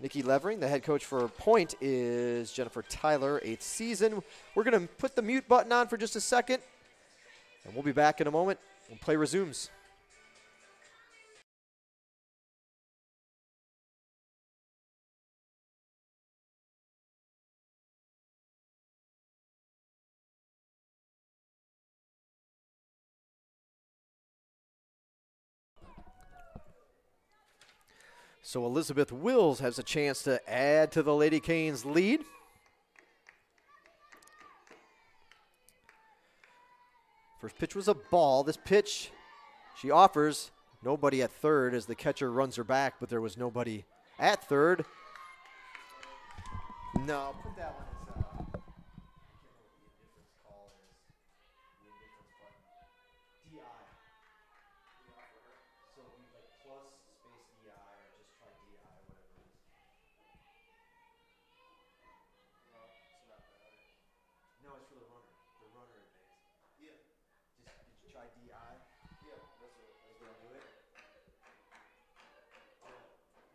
Nikki Levering. The head coach for Point is Jennifer Tyler, 8th season. We're going to put the mute button on for just a second, and we'll be back in a moment when play resumes. So Elizabeth Wills has a chance to add to the Lady Canes' lead. First pitch was a ball. This pitch she offers. Nobody at third as the catcher runs her back, but there was nobody at third. No, put that one as DI. So it'd be like plus space DI or just try DI, whatever it is. No, it's not that. No, it's for the runner. The runner advance. Yeah. Just did you try DI? Yeah, that's what I was gonna do it.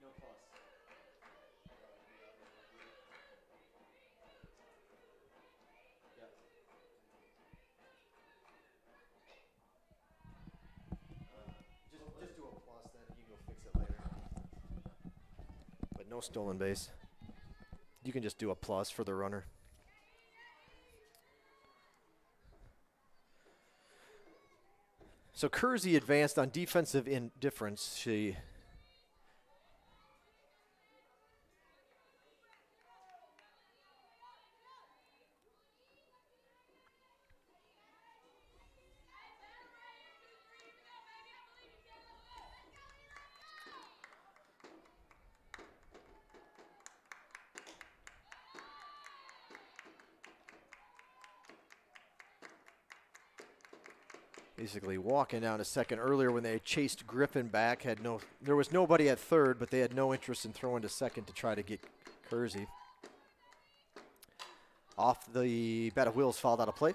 No plus. Yep. Just do a plus, then you can go fix it later. But no stolen base. You can just do a plus for the runner. So Kersey advanced on defensive indifference. She Basically walking down to second earlier when they chased Griffin back. There was nobody at third, but they had no interest in throwing to second to try to get Kersey. Off the bat of wheels, fouled out of play.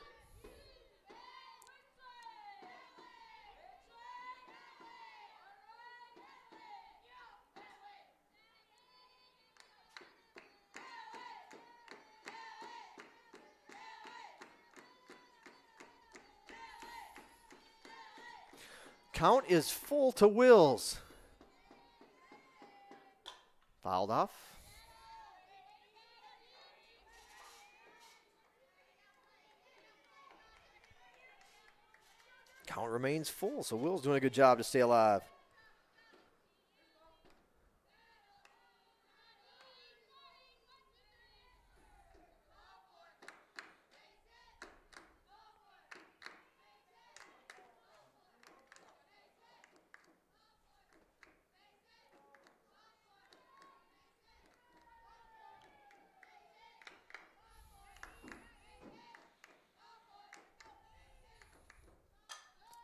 Count is full to Wills. Fouled off. Count remains full, so Wills doing a good job to stay alive.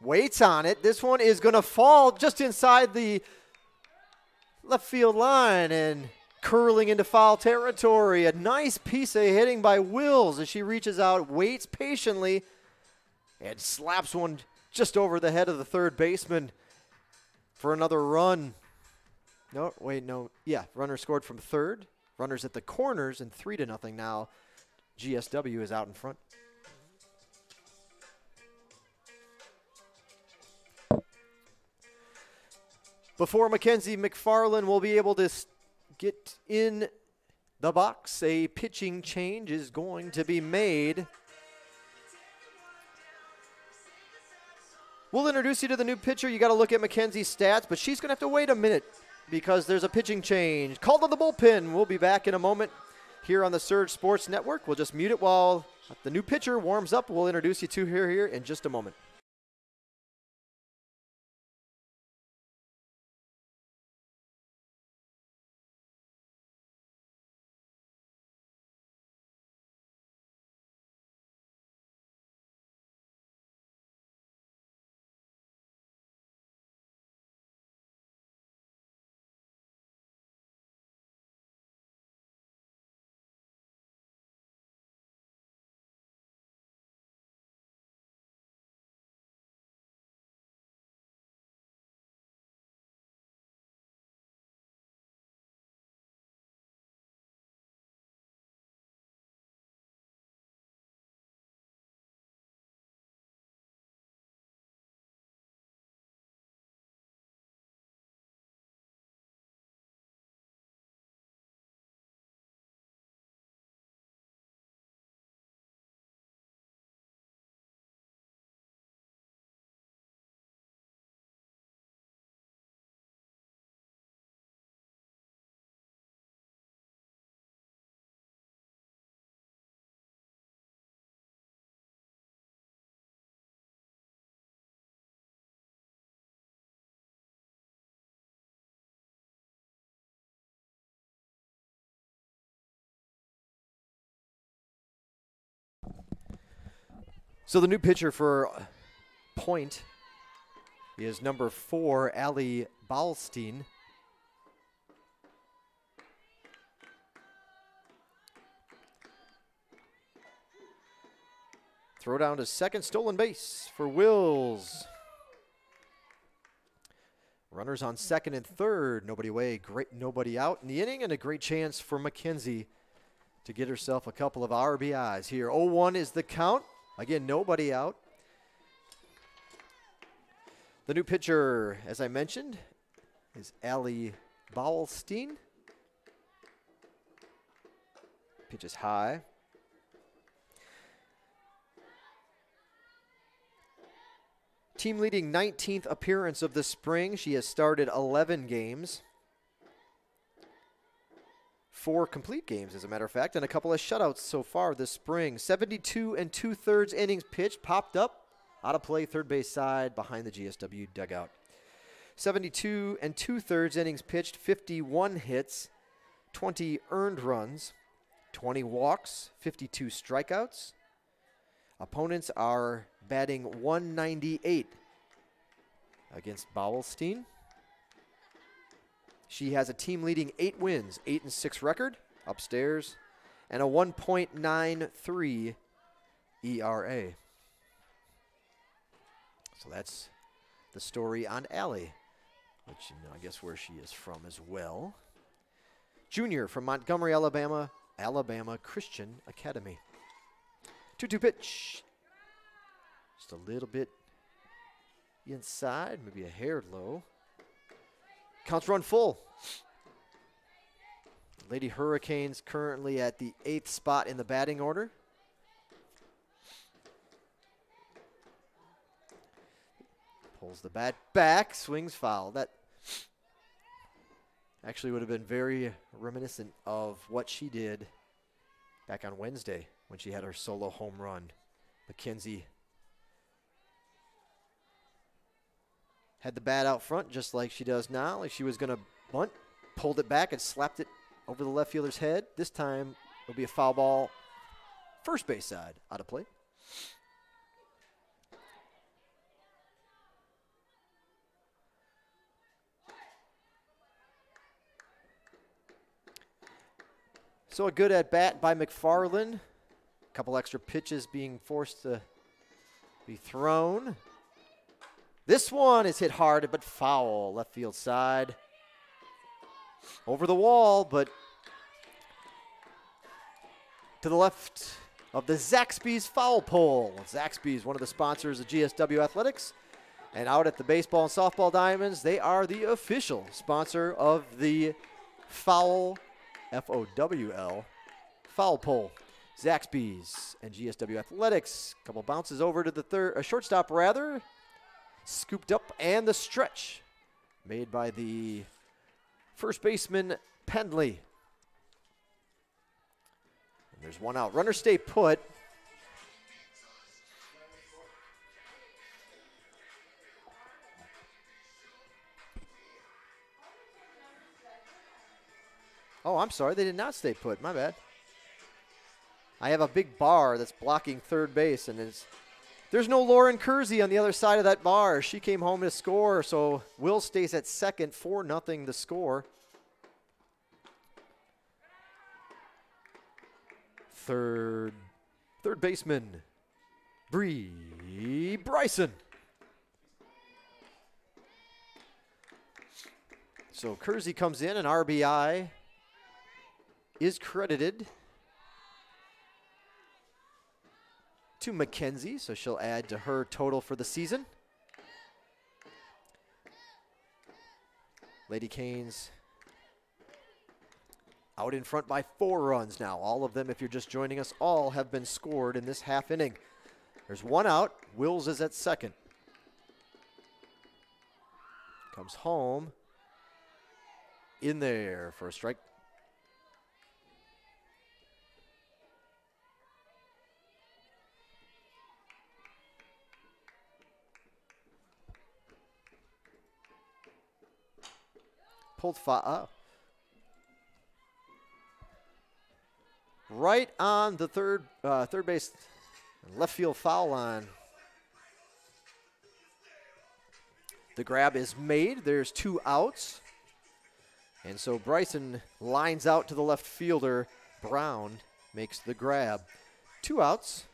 Waits on it. This one is going to fall just inside the left field line and curling into foul territory. A nice piece of hitting by Wills as she reaches out, waits patiently, and slaps one just over the head of the third baseman for another run. No, wait, no. Yeah, runner scored from third. Runners at the corners, and 3-0 now. GSW is out in front. Before Mackenzie McFarland will be able to get in the box, a pitching change is going to be made. We'll introduce you to the new pitcher. You got to look at Mackenzie's stats, but she's going to have to wait a minute because there's a pitching change. Called on the bullpen. We'll be back in a moment here on the Surge Sports Network. We'll just mute it while the new pitcher warms up. We'll introduce you to her here in just a moment. So the new pitcher for Point is number 4, Allie Ballstein. Throw down to second, stolen base for Wills. Runners on second and third, nobody away, nobody out in the inning, and a great chance for Mackenzie to get herself a couple of RBIs here. 0-1 is the count. Again, nobody out. The new pitcher, as I mentioned, is Allie Ballstein. Pitches high. Team leading 19th appearance of the spring. She has started 11 games. 4 complete games, as a matter of fact, and a couple of shutouts so far this spring. 72 2/3 innings pitched, popped up, out of play, third base side, behind the GSW dugout. 72 2/3 innings pitched, 51 hits, 20 earned runs, 20 walks, 52 strikeouts. Opponents are batting 198 against Bowelstein. She has a team-leading 8 wins, 8-6 record upstairs, and a 1.93 ERA. So that's the story on Allie, which I guess where she is from as well. Junior from Montgomery, Alabama, Alabama Christian Academy. 2-2 pitch. Just a little bit inside, maybe a hair low. Counts run full. Lady Hurricanes currently at the 8th spot in the batting order. Pulls the bat back, swings foul. That actually would have been very reminiscent of what she did back on Wednesday when she had her solo home run. McKenzie had the bat out front just like she does now, like she was going to bunt, pulled it back and slapped it over the left fielder's head. This time it'll be a foul ball, first base side, out of play. So a good at bat by McFarland. A couple extra pitches being forced to be thrown. This one is hit hard, but foul, left field side. Over the wall, but to the left of the Zaxby's foul pole. Zaxby's, one of the sponsors of GSW Athletics. And out at the baseball and softball diamonds, they are the official sponsor of the foul, F-O-W-L, foul pole. Zaxby's and GSW Athletics. Couple bounces over to the shortstop rather. Scooped up, and the stretch made by the first baseman, Pendley. And there's one out. Runners stay put. Oh, I'm sorry. They did not stay put. My bad. I have a big bar that's blocking third base, and there's no Lauren Kersey on the other side of that bar. She came home to score, so Will stays at second, 4-0 the score. Third baseman, Bree Bryson. So Kersey comes in, and RBI is credited to McKenzie, so she'll add to her total for the season. Lady Canes out in front by 4 runs now. All of them, if you're just joining us, all have been scored in this half inning. There's one out. Wills is at second. Comes home. In there for a strike. Pulled foul. Right on the third base, left field foul line. The grab is made. There's 2 outs. And so Bryson lines out to the left fielder. Brown makes the grab. 2 outs.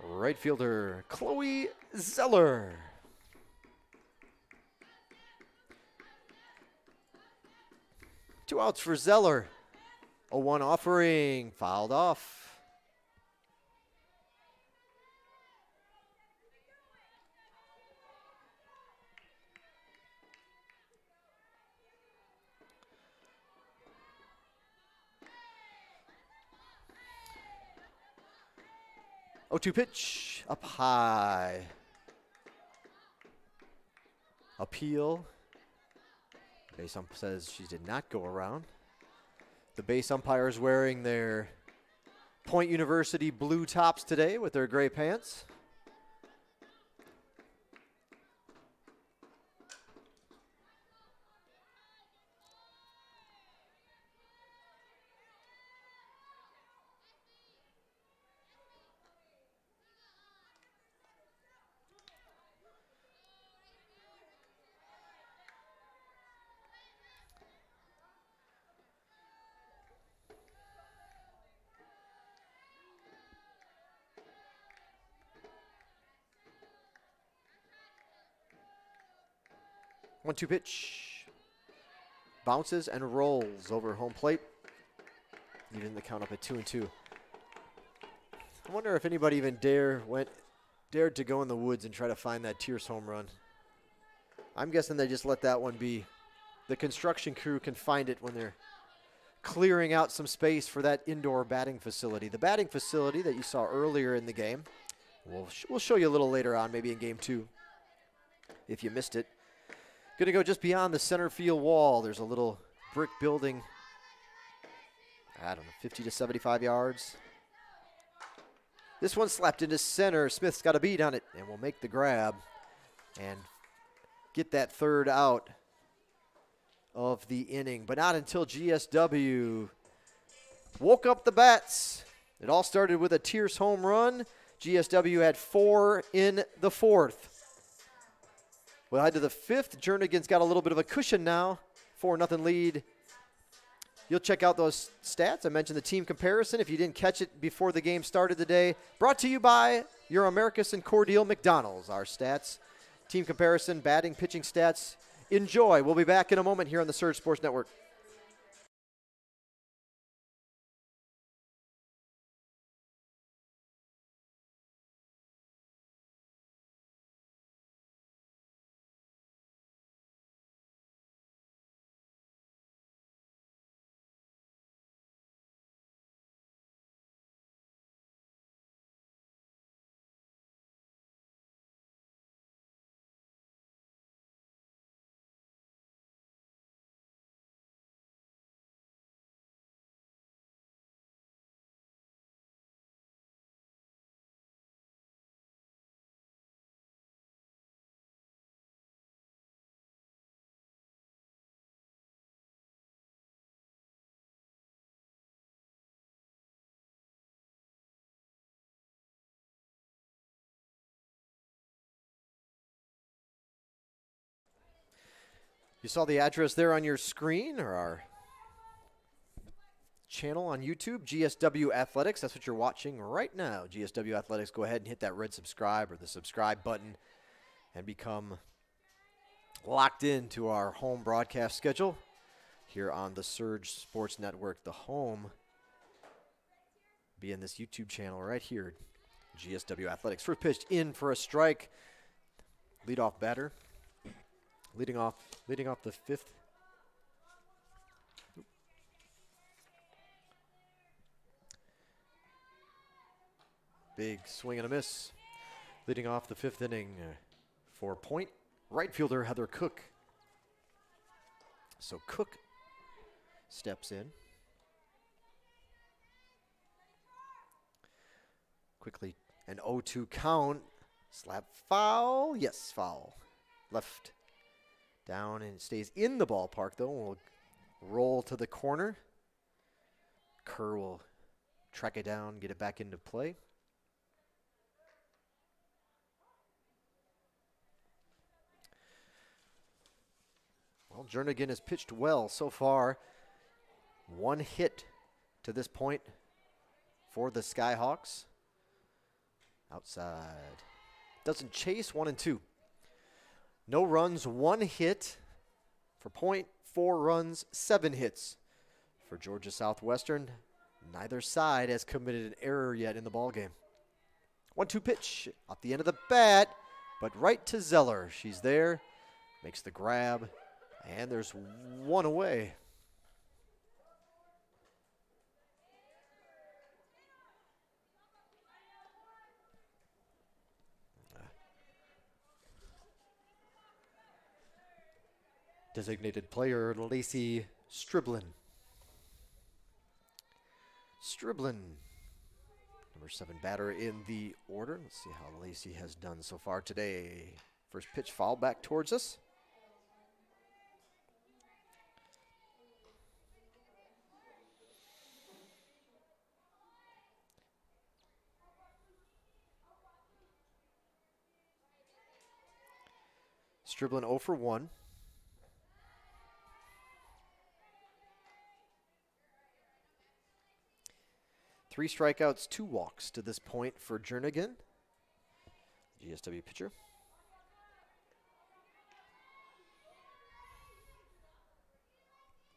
Right fielder, Chloe Zeller. Two outs for Zeller. 0-1 offering, fouled off. Oh, 2 pitch, up high. Appeal. Base ump says she did not go around. The base umpire is wearing their Point University blue tops today with their gray pants. 1-2 pitch. Bounces and rolls over home plate. Even the count up at 2-2. I wonder if anybody even dared to go in the woods and try to find that Tierce home run. I'm guessing they just let that one be. The construction crew can find it when they're clearing out some space for that indoor batting facility. The batting facility that you saw earlier in the game, we'll show you a little later on, maybe in game 2, if you missed it. Going to go just beyond the center field wall. There's a little brick building, I don't know, 50 to 75 yards. This one slapped into center. Smith's got a beat on it and will make the grab and get that third out of the inning. But not until GSW woke up the bats. It all started with a Tierce home run. GSW had 4 in the 4th. We'll head to the 5th. Jernigan's got a little bit of a cushion now. 4-0 lead. You'll check out those stats. I mentioned the team comparison if you didn't catch it before the game started today. Brought to you by your Americus and Cordial McDonald's. Our stats, team comparison, batting, pitching stats. Enjoy. We'll be back in a moment here on the Surge Sports Network. You saw the address there on your screen, or our channel on YouTube, GSW Athletics. That's what you're watching right now. GSW Athletics. Go ahead and hit that red subscribe or the subscribe button and become locked into our home broadcast schedule here on the Surge Sports Network. The home being this YouTube channel right here, GSW Athletics. First pitch in for a strike. Leadoff batter. Leading off the 5th. Big swing and a miss. Leading off the 5th inning for point right fielder Heather Cook. So Cook steps in. Quickly an 0-2 count. Slap foul. Yes, foul. Left down and stays in the ballpark, though. We'll roll to the corner. Kerr will track it down, get it back into play. Well, Jernigan has pitched well so far. 1 hit to this point for the Skyhawks. Outside. Doesn't chase. 1-2. No runs, 1 hit for point, 4 runs, 7 hits for Georgia Southwestern. Neither side has committed an error yet in the ballgame. 1-2 pitch off the end of the bat, but right to Zeller. She's there, makes the grab, and there's 1 away. Designated player Lacey Striblin. Striblin, number 7 batter in the order. Let's see how Lacey has done so far today. First pitch foul back towards us. Striblin 0 for 1. Three strikeouts, 2 walks to this point for Jernigan, GSW pitcher.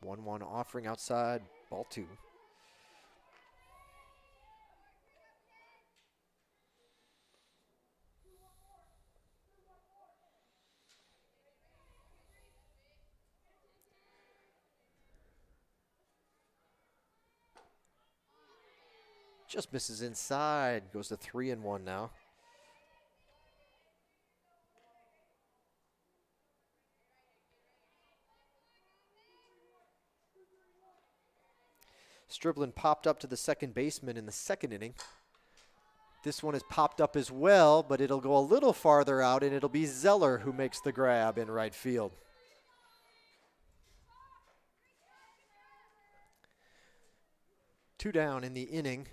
1-1 offering outside, ball 2. Just misses inside, goes to 3-1 now. Striblin popped up to the second baseman in the second inning. This one is popped up as well, but it'll go a little farther out, and it'll be Zeller who makes the grab in right field. Two down in the inning.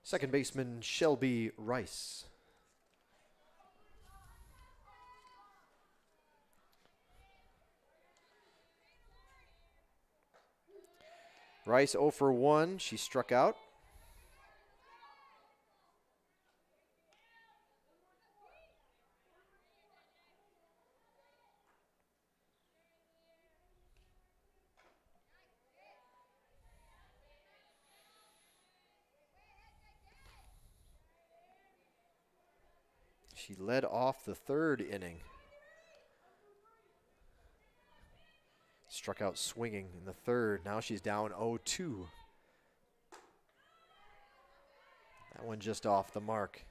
Second baseman Shelby Rice. Rice 0 for 1. She struck out. She led off the third inning. Struck out swinging in the third. Now she's down 0-2. That one just off the mark.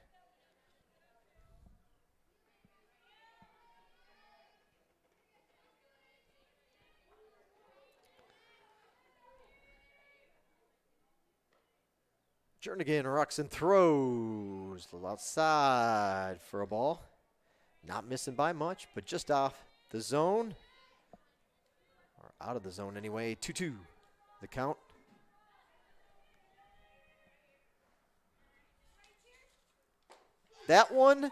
Jernigan rocks and throws. A little outside for a ball. Not missing by much, but just off the zone. Or out of the zone anyway. 2-2 the count. That one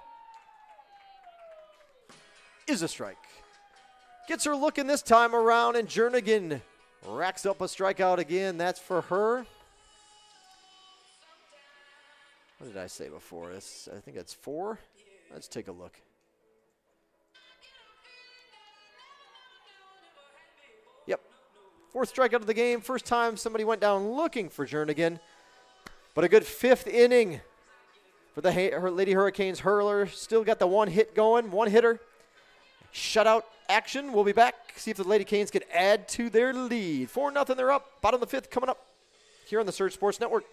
is a strike. Gets her looking this time around, and Jernigan racks up a strikeout again. That's for her. What did I say before? I think that's 4. Let's take a look. Yep. 4th strikeout of the game. First time somebody went down looking for Jernigan. But a good 5th inning for the Lady Hurricanes hurler. Still got the one hit going, one hitter. Shutout action. We'll be back. See if the Lady Canes can add to their lead. 4-0, they're up. Bottom of the 5th coming up here on the Surge Sports Network.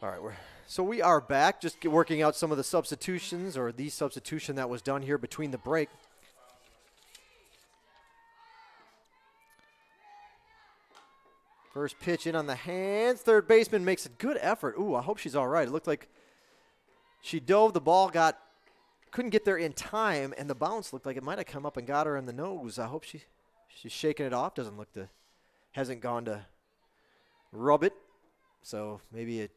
All right, so we are back, just working out some of the substitutions, or the substitution that was done here between the break. First pitch in on the hands. Third baseman makes a good effort. Ooh, I hope she's all right. It looked like she dove. The ball couldn't get there in time, and the bounce looked like it might have come up and got her in the nose. I hope she's shaking it off. Hasn't gone to rub it. So maybe it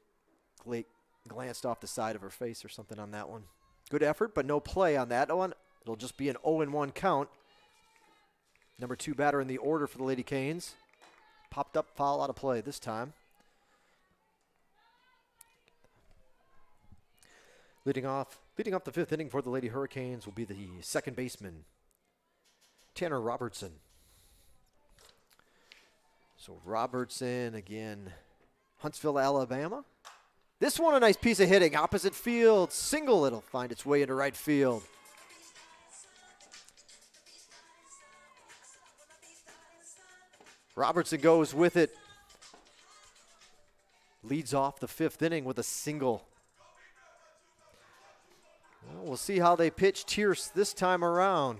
glanced off the side of her face or something on that one. Good effort, but no play on that one. It'll just be an 0-1 count. Number 2 batter in the order for the Lady Canes. Popped up, foul out of play this time. Leading off the 5th inning for the Lady Hurricanes will be the second baseman, Tanner Robertson. So Robertson again, Huntsville, Alabama. This one a nice piece of hitting, opposite field, single. It'll find its way into right field. Robertson goes with it. Leads off the 5th inning with a single. Well, we'll see how they pitch Tierce this time around.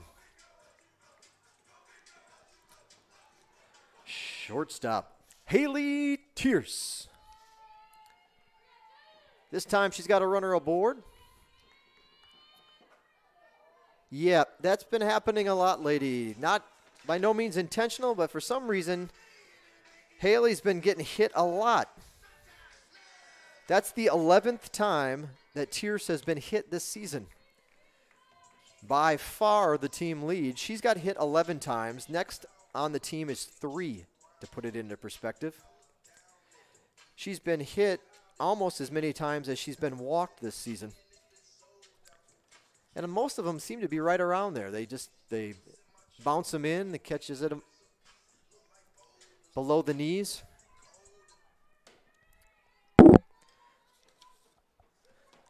Shortstop, Haley Tierce. This time she's got a runner aboard. Yeah, that's been happening a lot, lady. Not by no means intentional, but for some reason, Haley's been getting hit a lot. That's the 11th time that Tierce has been hit this season. By far the team lead. She's got hit 11 times. Next on the team is 3, to put it into perspective. She's been hit almost as many times as she's been walked this season. And most of them seem to be right around there. They bounce them in. The catches at them below the knees.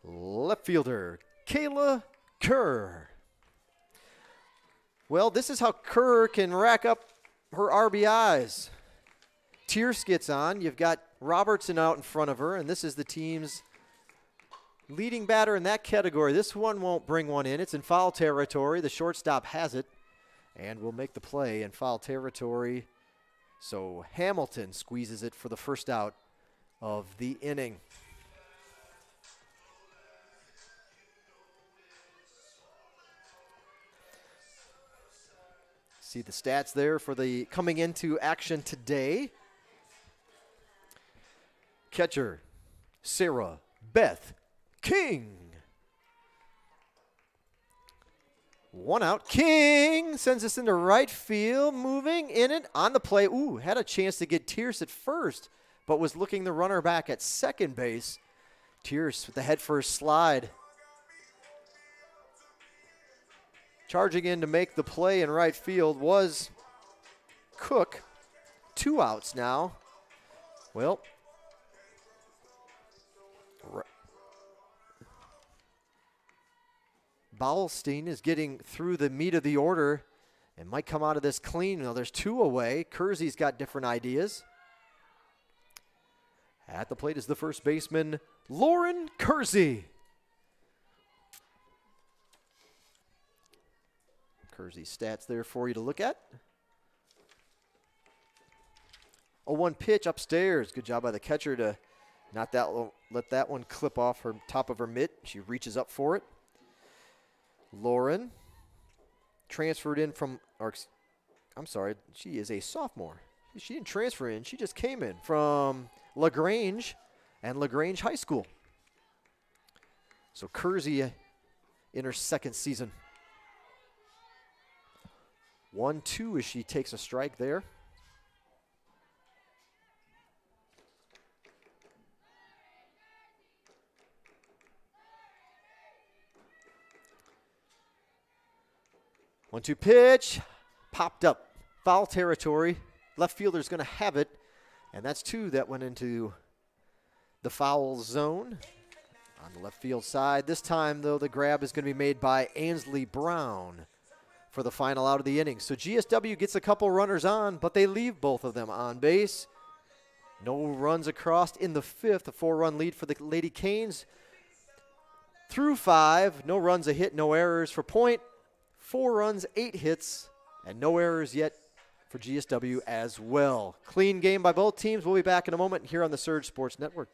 Left fielder, Kayla Kerr. Well, this is how Kerr can rack up her RBIs. Tierce gets on. You've got Robertson out in front of her, and this is the team's leading batter in that category. This one won't bring one in. It's in foul territory. The shortstop has it and will make the play in foul territory. So Hamilton squeezes it for the first out of the inning. See the stats there for the coming into action today. Catcher, Sarah Beth King. 1 out. King sends us into right field, moving in it on the play. Ooh, had a chance to get Tierce at first, but was looking the runner back at second base. Tierce with the head first slide. Charging in to make the play in right field was Cook. 2 outs now. Well, Bowlstein is getting through the meat of the order and might come out of this clean. Now there's 2 away. Kersey's got different ideas. At the plate is the first baseman, Lauren Kersey. Kersey's stats there for you to look at. A 1 pitch upstairs. Good job by the catcher to not let that one clip off her top of her mitt. She reaches up for it. Lauren transferred in from, she is a sophomore. She didn't transfer in. She just came in from LaGrange and LaGrange High School. So Kersey in her second season. 1-2 as she takes a strike there. One-two pitch, popped up, foul territory. Left fielder's going to have it, and that's 2 that went into the foul zone on the left field side. This time, though, the grab is going to be made by Ansley Brown for the final out of the inning. So GSW gets a couple runners on, but they leave both of them on base. No runs across in the 5th, a 4-run lead for the Lady Canes. Through 5, no runs, a hit, no errors for Point. 4 runs, 8 hits, and no errors yet for GSW as well. Clean game by both teams. We'll be back in a moment here on the Surge Sports Network.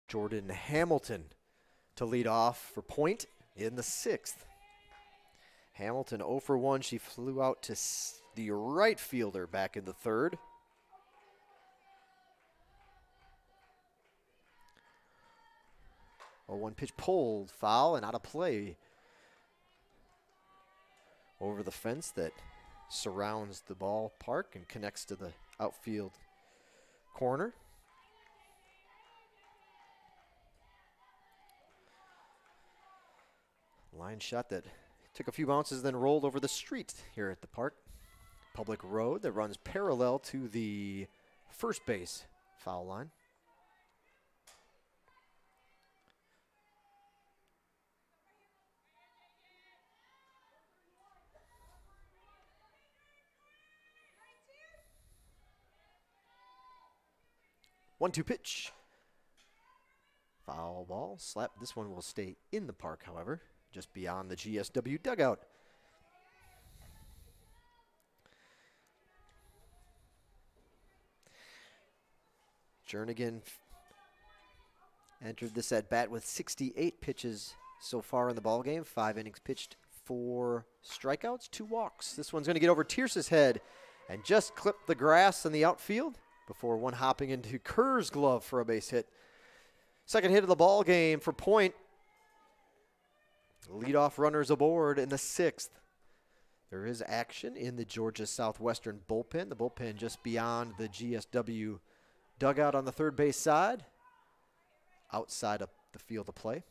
Jordan Hamilton to lead off for point in the 6th. Hamilton 0 for 1. She flew out to the right fielder back in the 3rd. A 1 pitch pulled, foul, and out of play over the fence that surrounds the ballpark and connects to the outfield corner. Line shot that took a few bounces, then rolled over the street here at the park. Public road that runs parallel to the first base foul line. One-two pitch. Foul ball, slap. This one will stay in the park, however, just beyond the GSW dugout. Jernigan entered this at bat with 68 pitches so far in the ballgame. 5 innings pitched, 4 strikeouts, 2 walks. This one's going to get over Tierce's head and just clip the grass in the outfield before one hopping into Kerr's glove for a base hit. Second hit of the ball game for point. Leadoff runners aboard in the 6th. There is action in the Georgia Southwestern bullpen. The bullpen just beyond the GSW dugout on the third base side, outside of the field of play.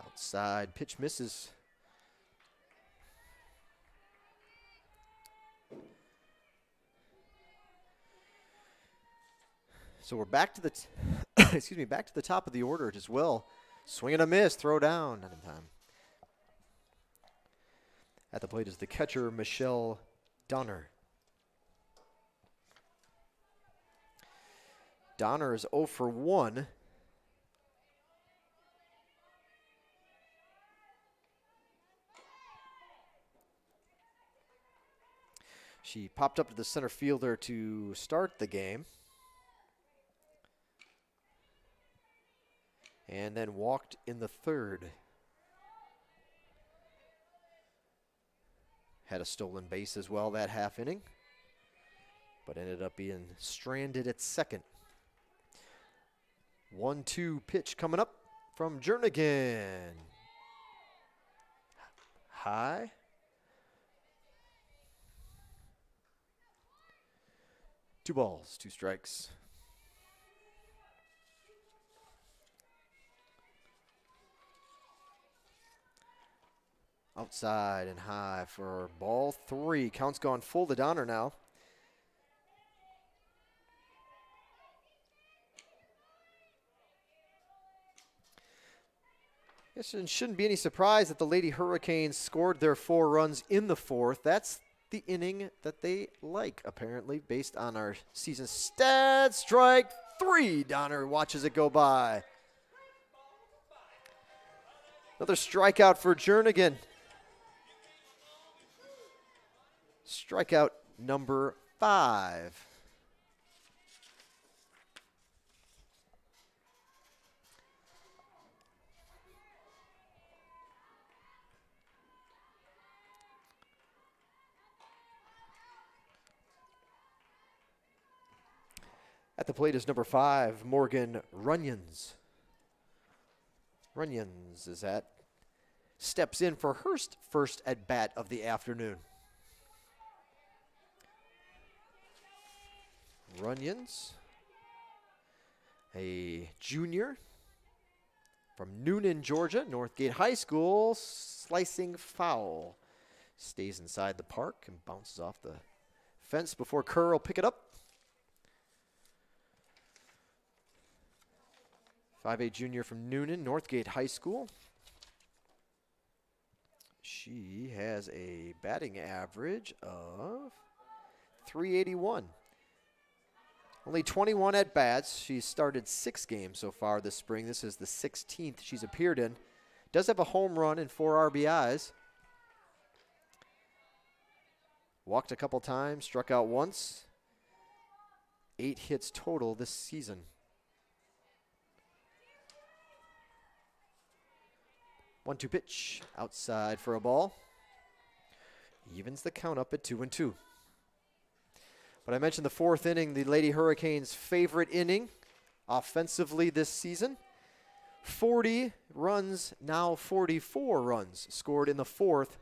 Outside pitch misses. So we're back to the back to the top of the order as well. Swing and a miss, throw down, not in time. At the plate is the catcher, Michelle Donner. Donner is 0 for 1. She popped up to the center fielder to start the game, and then walked in the 3rd. Had a stolen base as well that half inning, but ended up being stranded at second. 1-2 pitch coming up from Jernigan. High. Two balls, 2 strikes. Outside and high for ball 3. Count's gone full to Donner now. Guess it shouldn't be any surprise that the Lady Hurricanes scored their 4 runs in the 4th. That's the inning that they like, apparently, based on our season stats. Strike 3. Donner watches it go by. Another strikeout for Jernigan. Strikeout number 5. At the plate is number 5, Morgan Runyons. Runyons steps in for her first at bat of the afternoon. Runyons, a junior from Noonan, Georgia, Northgate High School, slicing foul. Stays inside the park and bounces off the fence before Kerr will pick it up. 5'8" junior from Noonan, Northgate High School. She has a batting average of .381. Only 21 at-bats. She's started 6 games so far this spring. This is the 16th she's appeared in. Does have a home run and 4 RBIs. Walked a couple times, struck out once. 8 hits total this season. 1-2 pitch, outside for a ball. Evens the count up at 2-2. But I mentioned the 4th inning, the Lady Hurricanes' favorite inning offensively this season. 40 runs, now 44 runs scored in the 4th.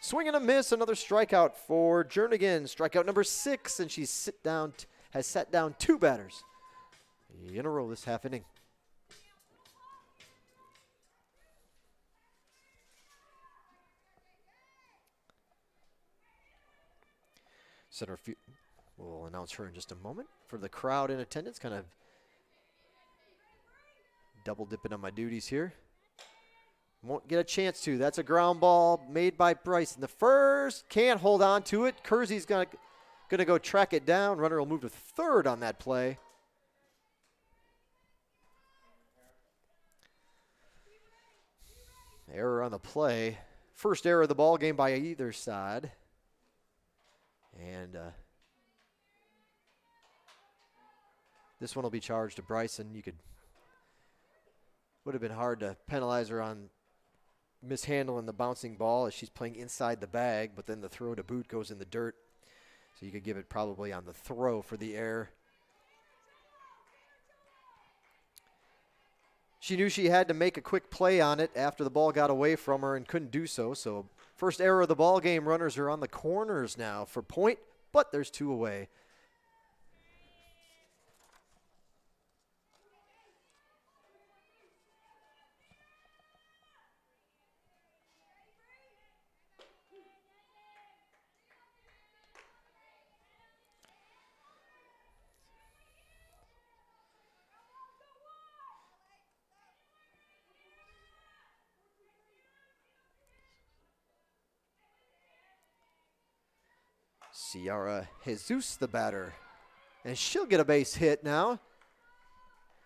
Swing and a miss, another strikeout for Jernigan. Strikeout number 6, and she's has set down 2 batters in a row this half inning. Center field. We'll announce her in just a moment. For the crowd in attendance, kind of double dipping on my duties here. Won't get a chance to. That's a ground ball made by Bryce. In the first, can't hold on to it. Kersey's gonna go track it down. Runner will move to third on that play. Error on the play. First error of the ball game by either side. And this one will be charged to Bryson. Would have been hard to penalize her on mishandling the bouncing ball as she's playing inside the bag, but then the throw to boot goes in the dirt. So you could give it probably on the throw for the error. She knew she had to make a quick play on it after the ball got away from her and couldn't do so. So first error of the ball game. Runners are on the corners now for point, but there's 2 away. Ciara Jesus, the batter. And she'll get a base hit now.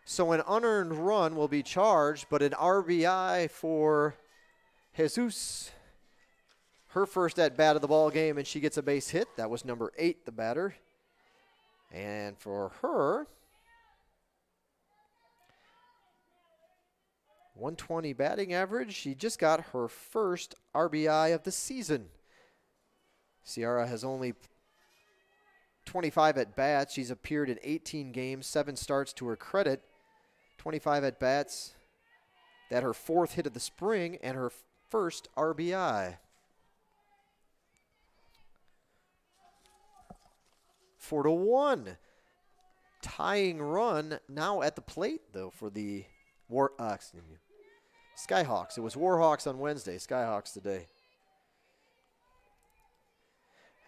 So an unearned run will be charged, but an RBI for Jesus. Her first at bat of the ball game, and she gets a base hit. That was number 8, the batter. And for her, 120 batting average. She just got her first RBI of the season. Ciara has only 25 at-bats. She's appeared in 18 games, 7 starts to her credit. 25 at-bats. That her 4th hit of the spring and her first RBI. 4-1. Tying run now at the plate, though, for the Skyhawks. It was Warhawks on Wednesday, Skyhawks today.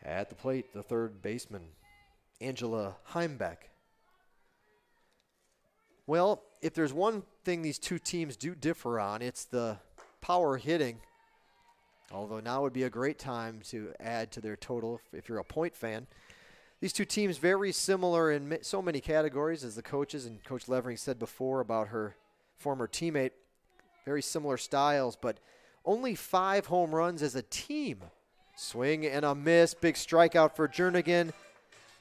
At the plate, the third baseman, Angela Heimbeck. Well, if there's one thing these two teams do differ on, it's the power hitting. Although now would be a great time to add to their total if you're a Point fan. These two teams very similar in so many categories, as the coaches and Coach Levering said before about her former teammate. Very similar styles, but only 5 home runs as a team. Swing and a miss. Big strikeout for Jernigan.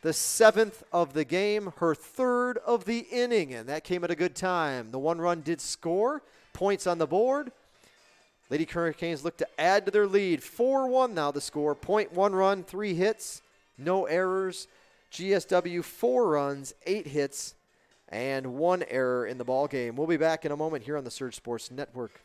The 7th of the game, her 3rd of the inning, and that came at a good time. The 1 run did score. Points on the board. Lady Hurricanes look to add to their lead. 4-1 now the score. Point 1 run, 3 hits, no errors. GSW 4 runs, 8 hits, and 1 error in the ball game. We'll be back in a moment here on the Surge Sports Network.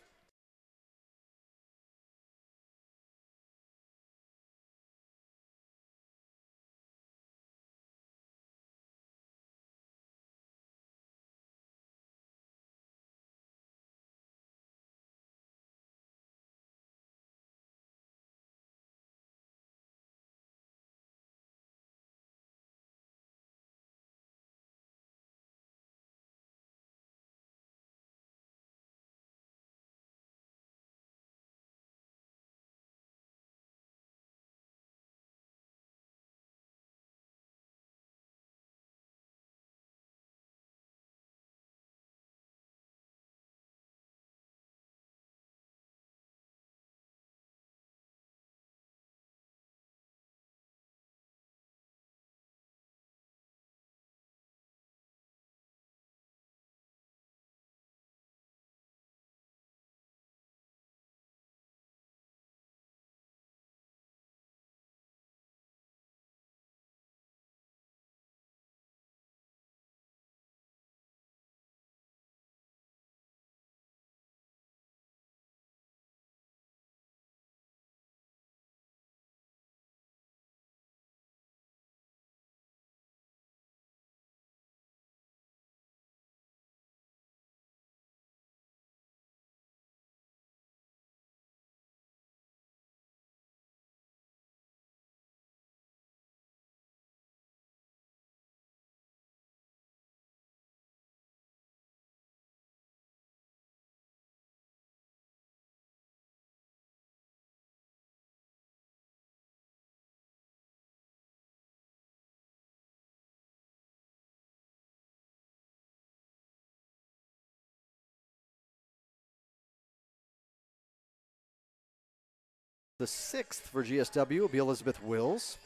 The 6th for GSW will be Elizabeth Wills.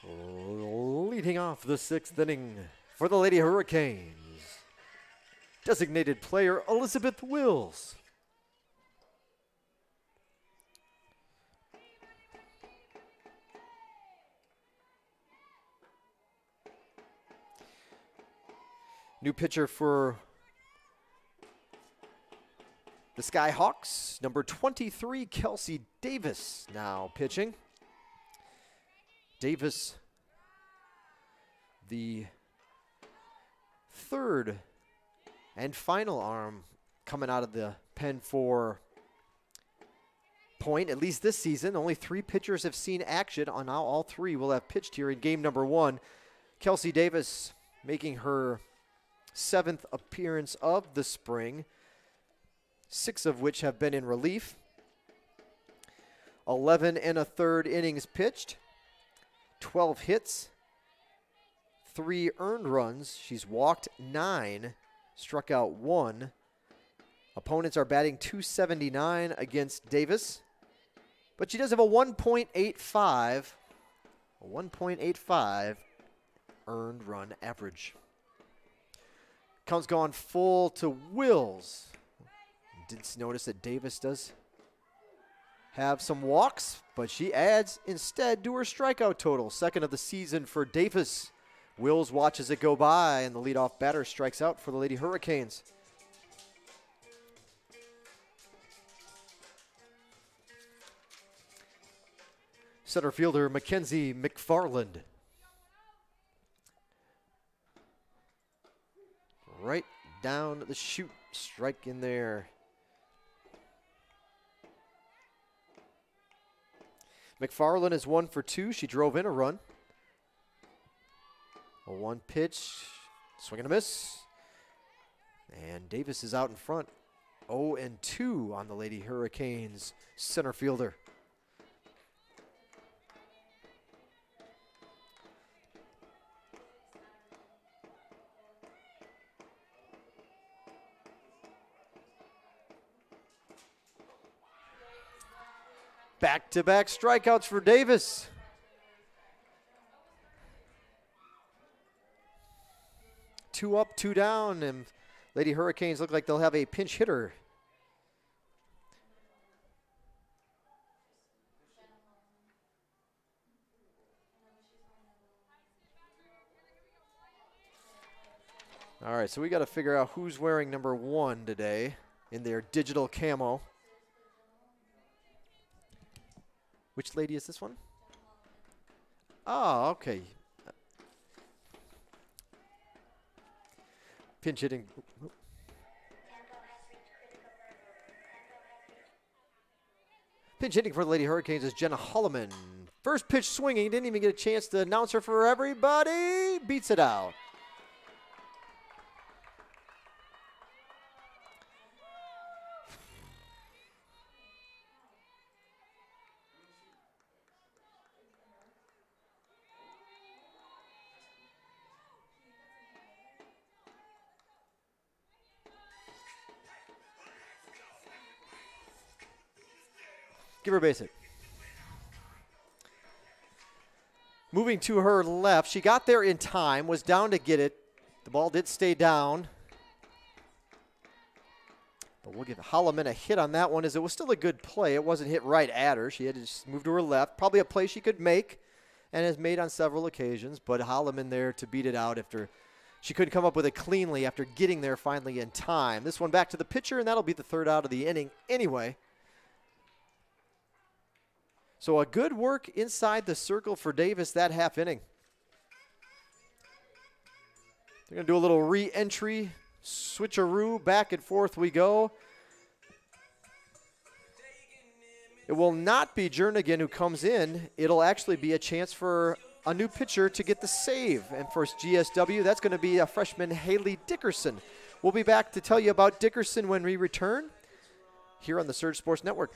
Leading off the 6th inning for the Lady Hurricanes, designated player Elizabeth Wills. New pitcher for the Skyhawks, number 23, Kelsey Davis, now pitching. Davis, the 3rd and final arm coming out of the pen for Point, at least this season. Only 3 pitchers have seen action. Now all 3 will have pitched here in game number 1. Kelsey Davis making her 7th appearance of the spring, 6 of which have been in relief. 11 1/3 innings pitched, 12 hits, 3 earned runs. She's walked 9, struck out 1. Opponents are batting .279 against Davis, but she does have a 1.85 earned run average. Count's gone full to Wills. Did notice that Davis does have some walks, but she adds instead to her strikeout total. 2nd of the season for Davis. Wills watches it go by, and the leadoff batter strikes out for the Lady Hurricanes. Center fielder Mackenzie McFarland. Right down the chute, strike in there. McFarland is 1 for 2. She drove in a run. A 1 pitch, swing and a miss. And Davis is out in front. 0-2 on the Lady Hurricanes center fielder. Back-to-back strikeouts for Davis. Two up, two down, and Lady Hurricanes look like they'll have a pinch hitter. All right, so we got to figure out who's wearing number 1 today in their digital camo. Which lady is this one? Oh, okay. Pinch hitting. Pinch hitting for the Lady Hurricanes is Jenna Holloman. First pitch swinging. Didn't even get a chance to announce her for everybody. Beats it out. Give her a base hit. Moving to her left. She got there in time, was down to get it. The ball did stay down. But we'll give Holloman a hit on that one, as it was still a good play. It wasn't hit right at her. She had to just move to her left. Probably a play she could make and has made on several occasions. But Holloman there to beat it out after she couldn't come up with it cleanly after getting there finally in time. This one back to the pitcher, and that'll be the third out of the inning anyway. So a good work inside the circle for Davis that half inning. They're going to do a little re-entry, switcheroo, back and forth we go. It will not be Jernigan who comes in. It'll actually be a chance for a new pitcher to get the save. And for GSW, that's going to be a freshman, Haley Dickerson. We'll be back to tell you about Dickerson when we return here on the Surge Sports Network.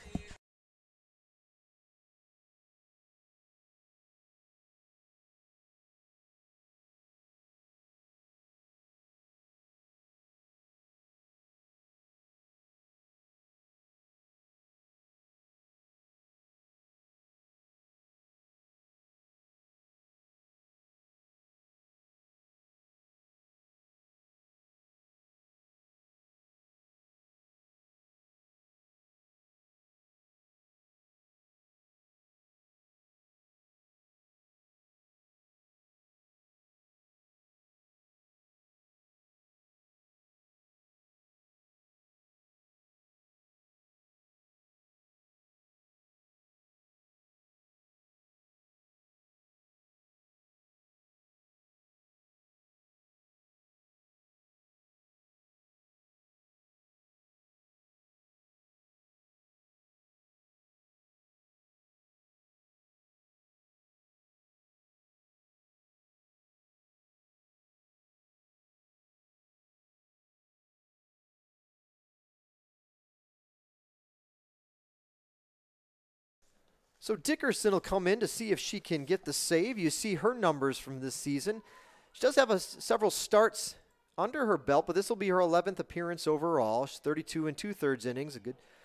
So Dickerson will come in to see if she can get the save. You see her numbers from this season. She does have several starts under her belt, but this will be her 11th appearance overall. She's 32 2/3 innings,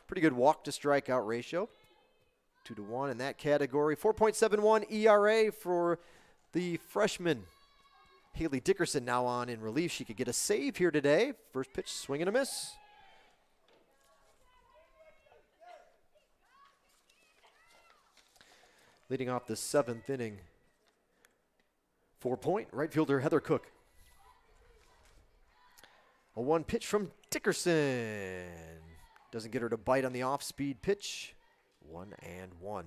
pretty good walk to strikeout ratio. 2-1 in that category. 4.71 ERA for the freshman. Haley Dickerson now on in relief. She could get a save here today. First pitch, swing and a miss. Leading off the 7th inning, 4-point right fielder Heather Cook. A 1 pitch from Dickerson. Doesn't get her to bite on the off-speed pitch. 1-1.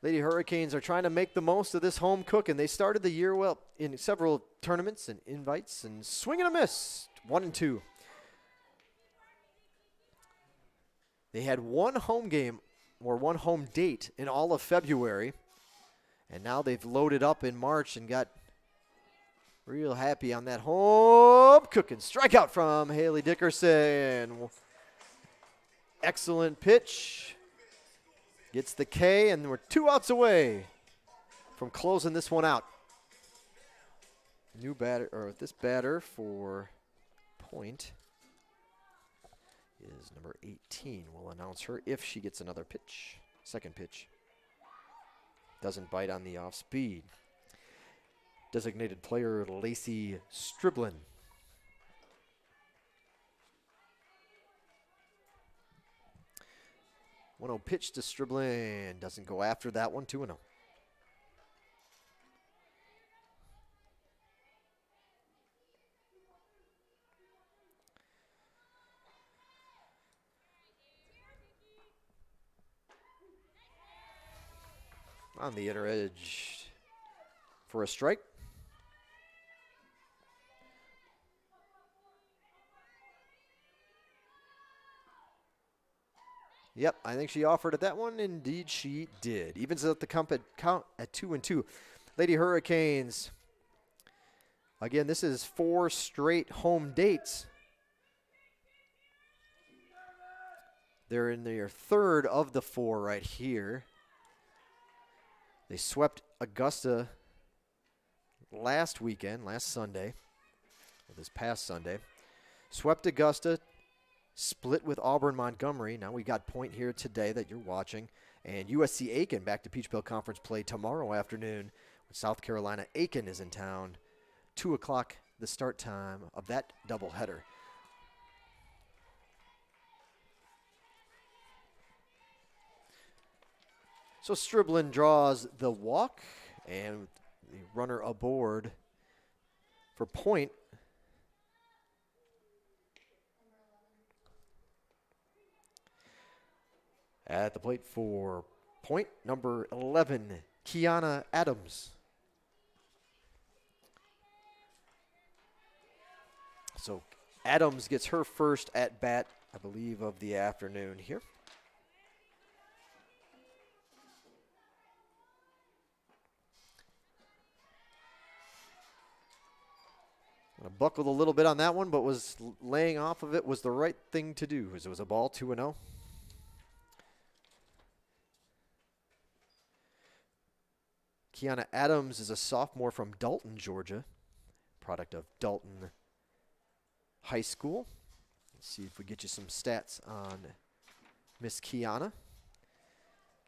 Lady Hurricanes are trying to make the most of this home cook, and they started the year well in several tournaments and invites, and swing and a miss. 1-2. They had one home game or one home date in all of February, and now they've loaded up in March and got real happy on that home cooking. Strikeout from Haley Dickerson. Excellent pitch. Gets the K, and we're 2 outs away from closing this one out. New batter, or this batter for Point is number 18. We'll announce her if she gets another pitch. Second pitch. Doesn't bite on the off speed. Designated player Lacey Striblin. 1-0 pitch to Striblin. Doesn't go after that one. 2-0. On the inner edge for a strike. Yep, I think she offered at that one. Indeed, she did. Evens out the count at 2-2. Lady Hurricanes. Again, this is 4 straight home dates. They're in their third of the 4 right here. They swept Augusta last weekend, last Sunday, or this past Sunday. Swept Augusta, split with Auburn Montgomery. Now we got Point here today that you're watching. And USC Aiken back to Peach Belt Conference play tomorrow afternoon with South Carolina. Aiken is in town. 2 o'clock the start time of that doubleheader. So Striblin draws the walk, and the runner aboard for Point. At the plate for Point, number 11, Kiana Adams. So Adams gets her first at bat, I believe, of the afternoon here. Buckled a little bit on that one, but was laying off of it was the right thing to do, as it was a ball. 2-0. Kiana Adams is a sophomore from Dalton, Georgia, product of Dalton High School. Let's see if we get you some stats on Miss Kiana.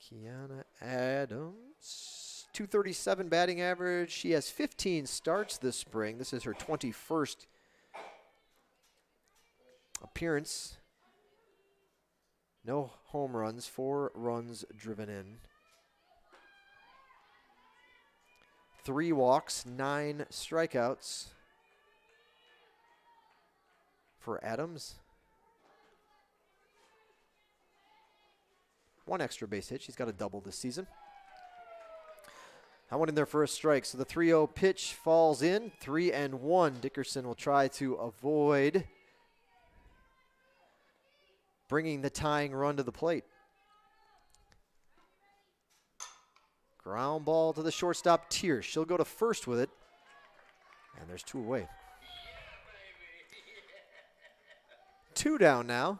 Kiana Adams. 237 batting average. She has 15 starts this spring. This is her 21st appearance. No home runs, 4 runs driven in. 3 walks, 9 strikeouts for Adams. 1 extra base hit. She's got a double this season. I went in there for a strike, so the 3-0 pitch falls in. 3-1. Dickerson will try to avoid bringing the tying run to the plate. Ground ball to the shortstop, Tier. She'll go to first with it, and there's 2 away. 2 down now.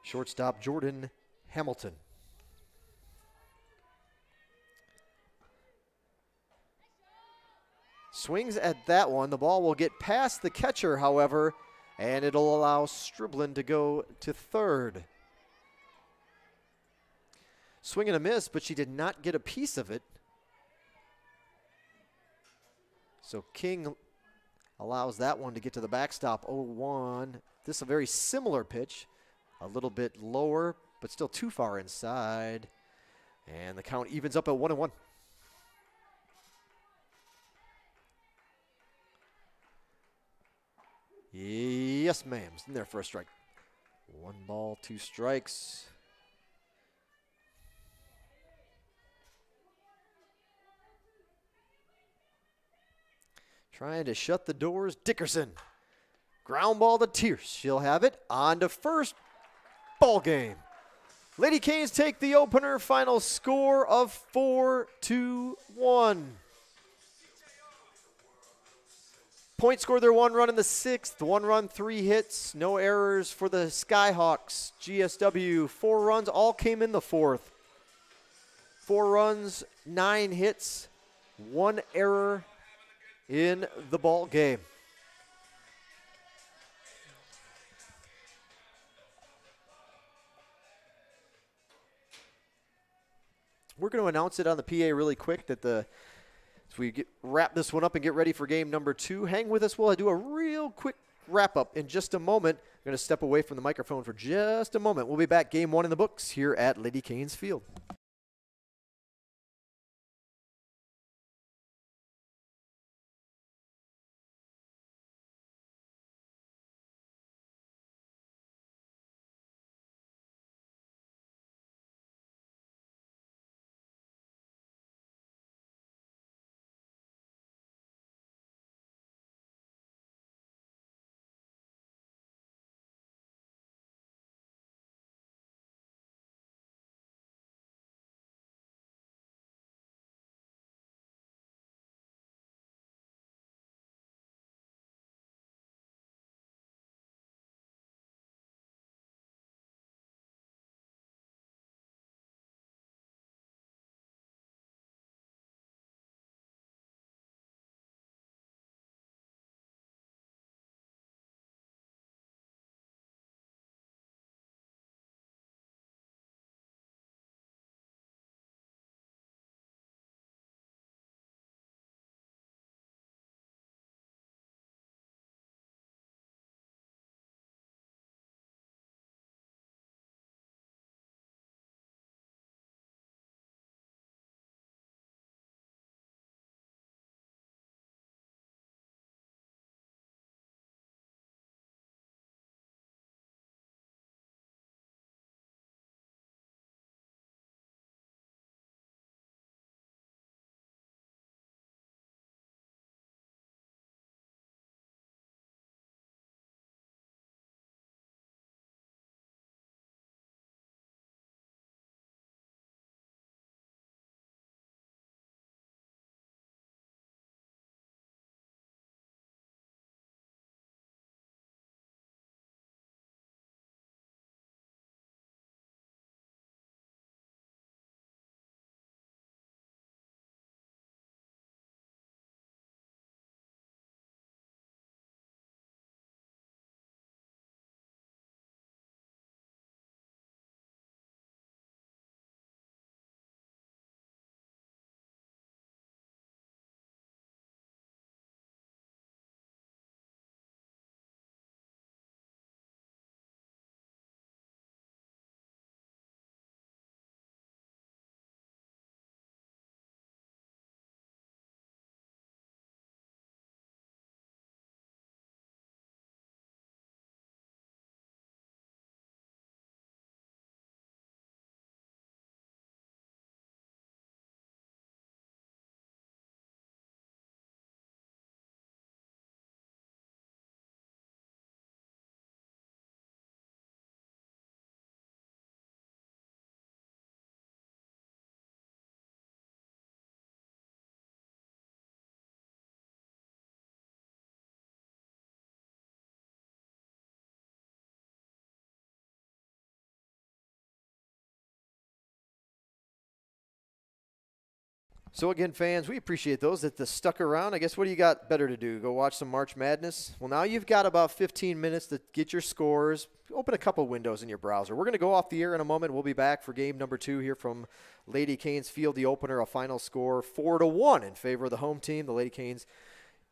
Shortstop Jordan Hamilton. Swings at that one. The ball will get past the catcher, however, and it'll allow Striblin to go to third. Swing and a miss, but she did not get a piece of it. So King allows that one to get to the backstop. 0-1. This is a very similar pitch. A little bit lower, but still too far inside. And the count evens up at 1-1. Yes, ma'am. In there for a strike. 1 ball, 2 strikes. Trying to shut the doors. Dickerson. Ground ball to Tierce. She'll have it. On to first. Ball game. Lady Canes take the opener. Final score of 4-1. Point scored their 1 run in the 6th. 1 run, 3 hits. No errors for the Skyhawks. GSW, 4 runs. All came in the 4th. 4 runs, 9 hits. 1 error in the ball game. We're going to announce it on the PA really quick that as we wrap this one up and get ready for game number 2. Hang with us while I do a real quick wrap-up in just a moment. I'm going to step away from the microphone for just a moment. We'll be back, game 1 in the books here at Lady Canes Field. So again, fans, we appreciate those that stuck around. I guess what do you got better to do? Go watch some March Madness? Well, now you've got about 15 minutes to get your scores. Open a couple windows in your browser. We're going to go off the air in a moment. We'll be back for game number 2 here from Lady Canes Field. The opener, a final score 4-1 in favor of the home team. The Lady Canes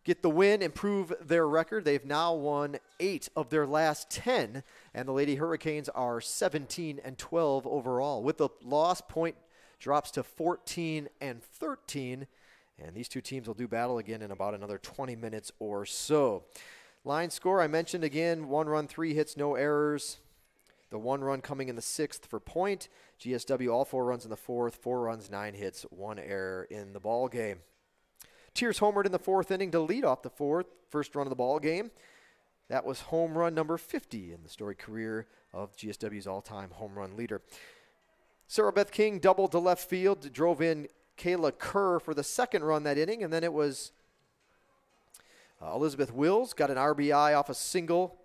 get the win, improve their record. They've now won 8 of their last 10, and the Lady Hurricanes are 17-12 overall. With the loss, point drops to 14-13, and these two teams will do battle again in about another 20 minutes or so. Line score, I mentioned again, 1 run, 3 hits, no errors. The 1 run coming in the 6th for point. GSW, all 4 runs in the 4th, 4 runs, 9 hits, 1 error in the ball game. Tiers homered in the 4th inning to lead off the first run of the ball game. That was home run number 50 in the storied career of GSW's all-time home run leader. Sarah Beth King doubled to left field, drove in Kayla Kerr for the 2nd run that inning, and then it was Elizabeth Wills got an RBI off a single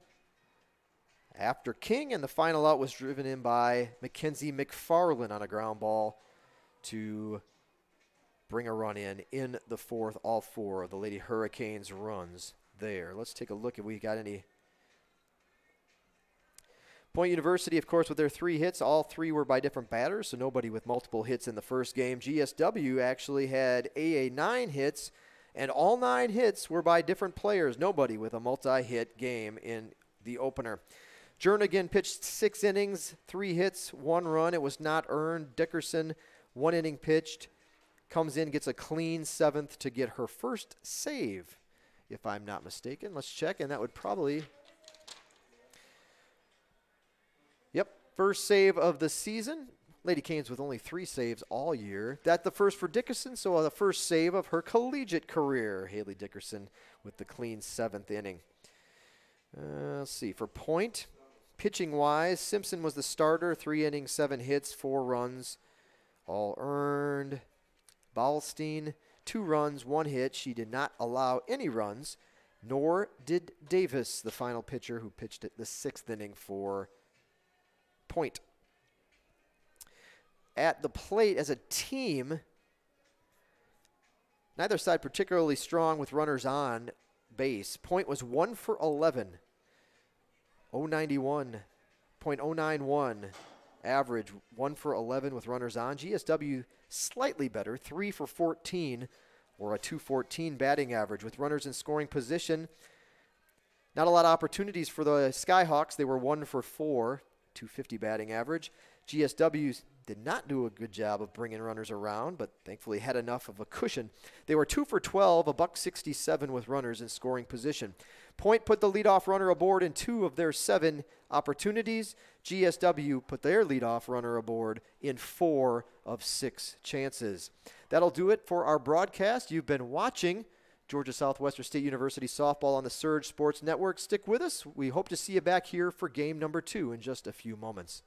after King, and the final out was driven in by Mackenzie McFarland on a ground ball to bring a run in the 4th. All 4 of the Lady Hurricanes runs there. Let's take a look if we got any. Point University, of course, with their 3 hits, all 3 were by different batters, so nobody with multiple hits in the first game. GSW actually had AA 9 hits, and all 9 hits were by different players. Nobody with a multi-hit game in the opener. Jernigan pitched 6 innings, 3 hits, 1 run. It was not earned. Dickerson, 1 inning pitched, comes in, gets a clean 7th to get her first save, if I'm not mistaken. Let's check, and that would probably... Yep, first save of the season. Lady Canes with only 3 saves all year. That's the first for Dickerson, so the first save of her collegiate career. Haley Dickerson with the clean 7th inning. Let's see, for Point, pitching-wise, Simpson was the starter, 3 innings, 7 hits, 4 runs, all earned. Ballstein, 2 runs, 1 hit. She did not allow any runs, nor did Davis, the final pitcher who pitched at the 6th inning for Point. At the plate as a team, neither side particularly strong with runners on base. Point was 1 for 11. 091.091 average, 1 for 11 with runners on. GSW slightly better, 3 for 14, or a 214 batting average with runners in scoring position. Not a lot of opportunities for the Skyhawks. They were 1 for 4, 250 batting average. GSW did not do a good job of bringing runners around, but thankfully had enough of a cushion. They were 2 for 12, $167 with runners in scoring position. Point put the leadoff runner aboard in 2 of their 7 opportunities. GSW put their leadoff runner aboard in 4 of 6 chances. That'll do it for our broadcast. You've been watching Georgia Southwestern State University softball on the Surge Sports Network. Stick with us. We hope to see you back here for game number 2 in just a few moments.